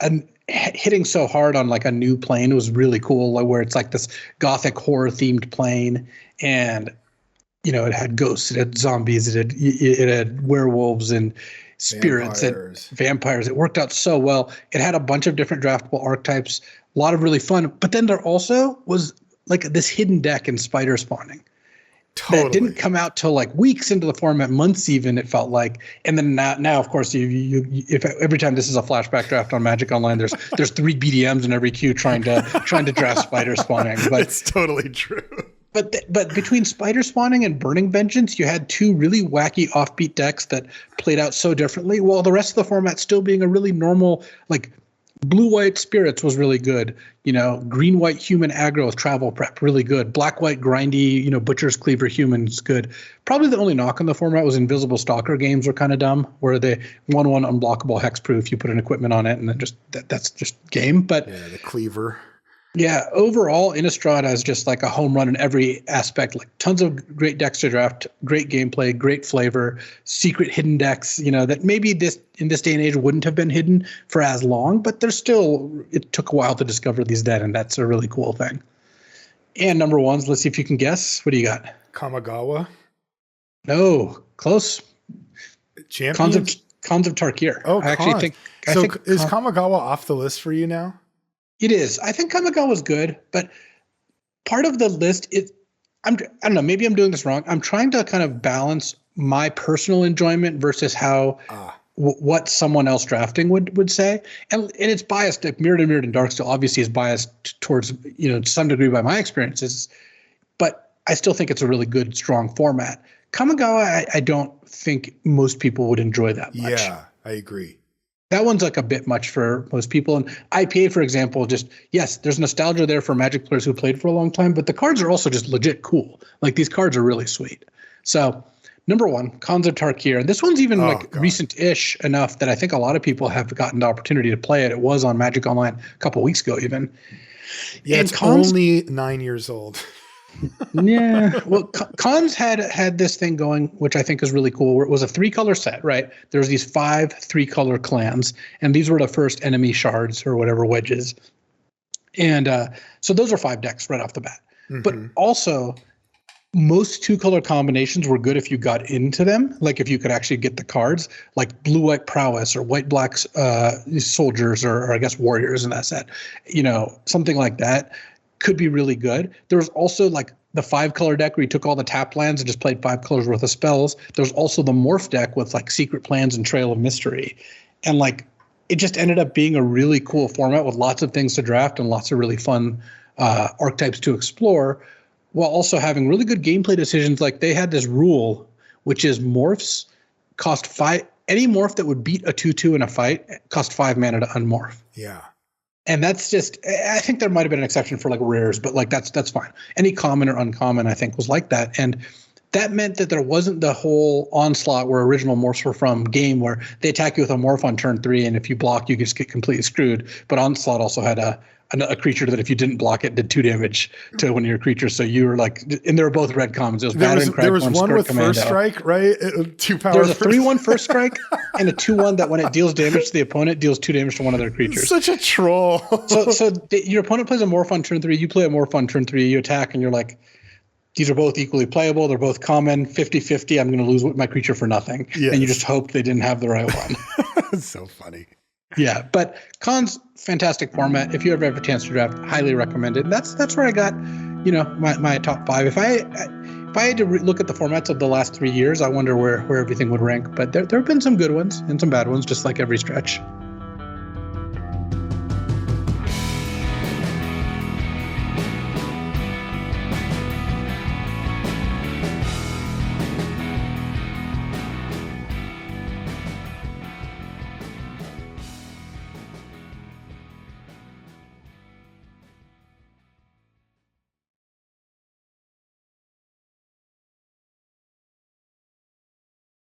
and hitting so hard on like a new plane was really cool, like where it's like this gothic horror themed plane, and you know, it had ghosts, it had zombies, it had werewolves and spirits and vampires. It worked out so well. It had a bunch of different draftable archetypes, a lot of really fun. But then there also was like this hidden deck in spider spawning. Totally. That didn't come out till like weeks into the format, months even, it felt like. And then now of course, if every time this is a flashback draft on Magic Online, there's 3 BDMs in every queue trying to draft spider spawning. But it's totally true. But between spider spawning and burning vengeance, you had 2 really wacky offbeat decks that played out so differently, while the rest of the format still being a really normal, like blue-white spirits was really good. You know, green-white human aggro with travel prep, really good. Black-white grindy, you know, butcher's cleaver humans, good. Probably the only knock on the format was invisible stalker games were kind of dumb, where they 1/1 unblockable hexproof, you put an equipment on it, and then that's just game. But yeah, the cleaver. Yeah, overall, Innistrad is just like a home run in every aspect. Like tons of great decks to draft, great gameplay, great flavor, secret hidden decks. You know that maybe in this day and age wouldn't have been hidden for as long, but there's still. It took a while to discover these dead, and that's a really cool thing. And number 1s, let's see if you can guess. What do you got? Kamigawa. No, close. Champions? Khans of Tarkir. Oh, I actually think. Is Kamigawa off the list for you now? It is. I think Kamigawa was good, but part of the list is I don't know, maybe I'm doing this wrong. I'm trying to kind of balance my personal enjoyment versus how what someone else drafting would say. And it's biased. Like Mirrored and Darksteel obviously is biased towards, you know, to some degree by my experiences, but I still think it's a really good, strong format. Kamigawa, I don't think most people would enjoy that much. Yeah, I agree. That one's like a bit much for most people. And IPA, for example, just, yes, there's nostalgia there for Magic players who played for a long time, but the cards are also just legit cool. Like these cards are really sweet. So number 1, Khans of Tarkir. And this one's even recent-ish enough that I think a lot of people have gotten the opportunity to play it. It was on Magic Online a couple weeks ago even. Yeah, and it's only 9 years old. Yeah. Well, Khans had this thing going, which I think is really cool, where it was a 3-color set, right? There was these 5 3-color clans, and these were the first enemy shards or whatever wedges. And so those are 5 decks right off the bat. Mm-hmm. But also, most 2-color combinations were good if you got into them, like if you could actually get the cards, like blue-white prowess or white-black soldiers or I guess warriors in that set. You know, something like that could be really good. There was also like the 5-color deck where you took all the tap lands and just played 5 colors worth of spells. There's also the morph deck with like secret plans and Trail of Mystery. And like it just ended up being a really cool format with lots of things to draft and lots of really fun archetypes to explore, while also having really good gameplay decisions. Like they had this rule, which is morphs cost 5. Any morph that would beat a 2/2 in a fight cost 5 mana to unmorph. Yeah. And that's just, I think there might have been an exception for like rares, but like that's fine. Any common or uncommon, I think, was like that. And that meant that there wasn't the whole onslaught where original morphs were from game where they attack you with a morph on turn 3, and if you block, you just get completely screwed. But onslaught also had a creature that if you didn't block it did 2 damage to one of your creatures. So you were like, and they were both red commons. It was there was one with Commando. First strike, right? 2 power. There's a 3/1 first strike and a 2/1 that when it deals damage to the opponent, deals 2 damage to one of their creatures. Such a troll. so your opponent plays a morph on turn 3. You play a morph on turn 3. You attack, and you're like, these are both equally playable. They're both common. 50-50. I'm going to lose my creature for nothing. Yes. And you just hope they didn't have the right one. That's so funny. Yeah, but Khans, fantastic format. If you ever have a chance to draft, highly recommend it. And that's where I got, you know, my top 5. If I had to look at the formats of the last 3 years, I wonder where everything would rank. But there have been some good ones and some bad ones, just like every stretch.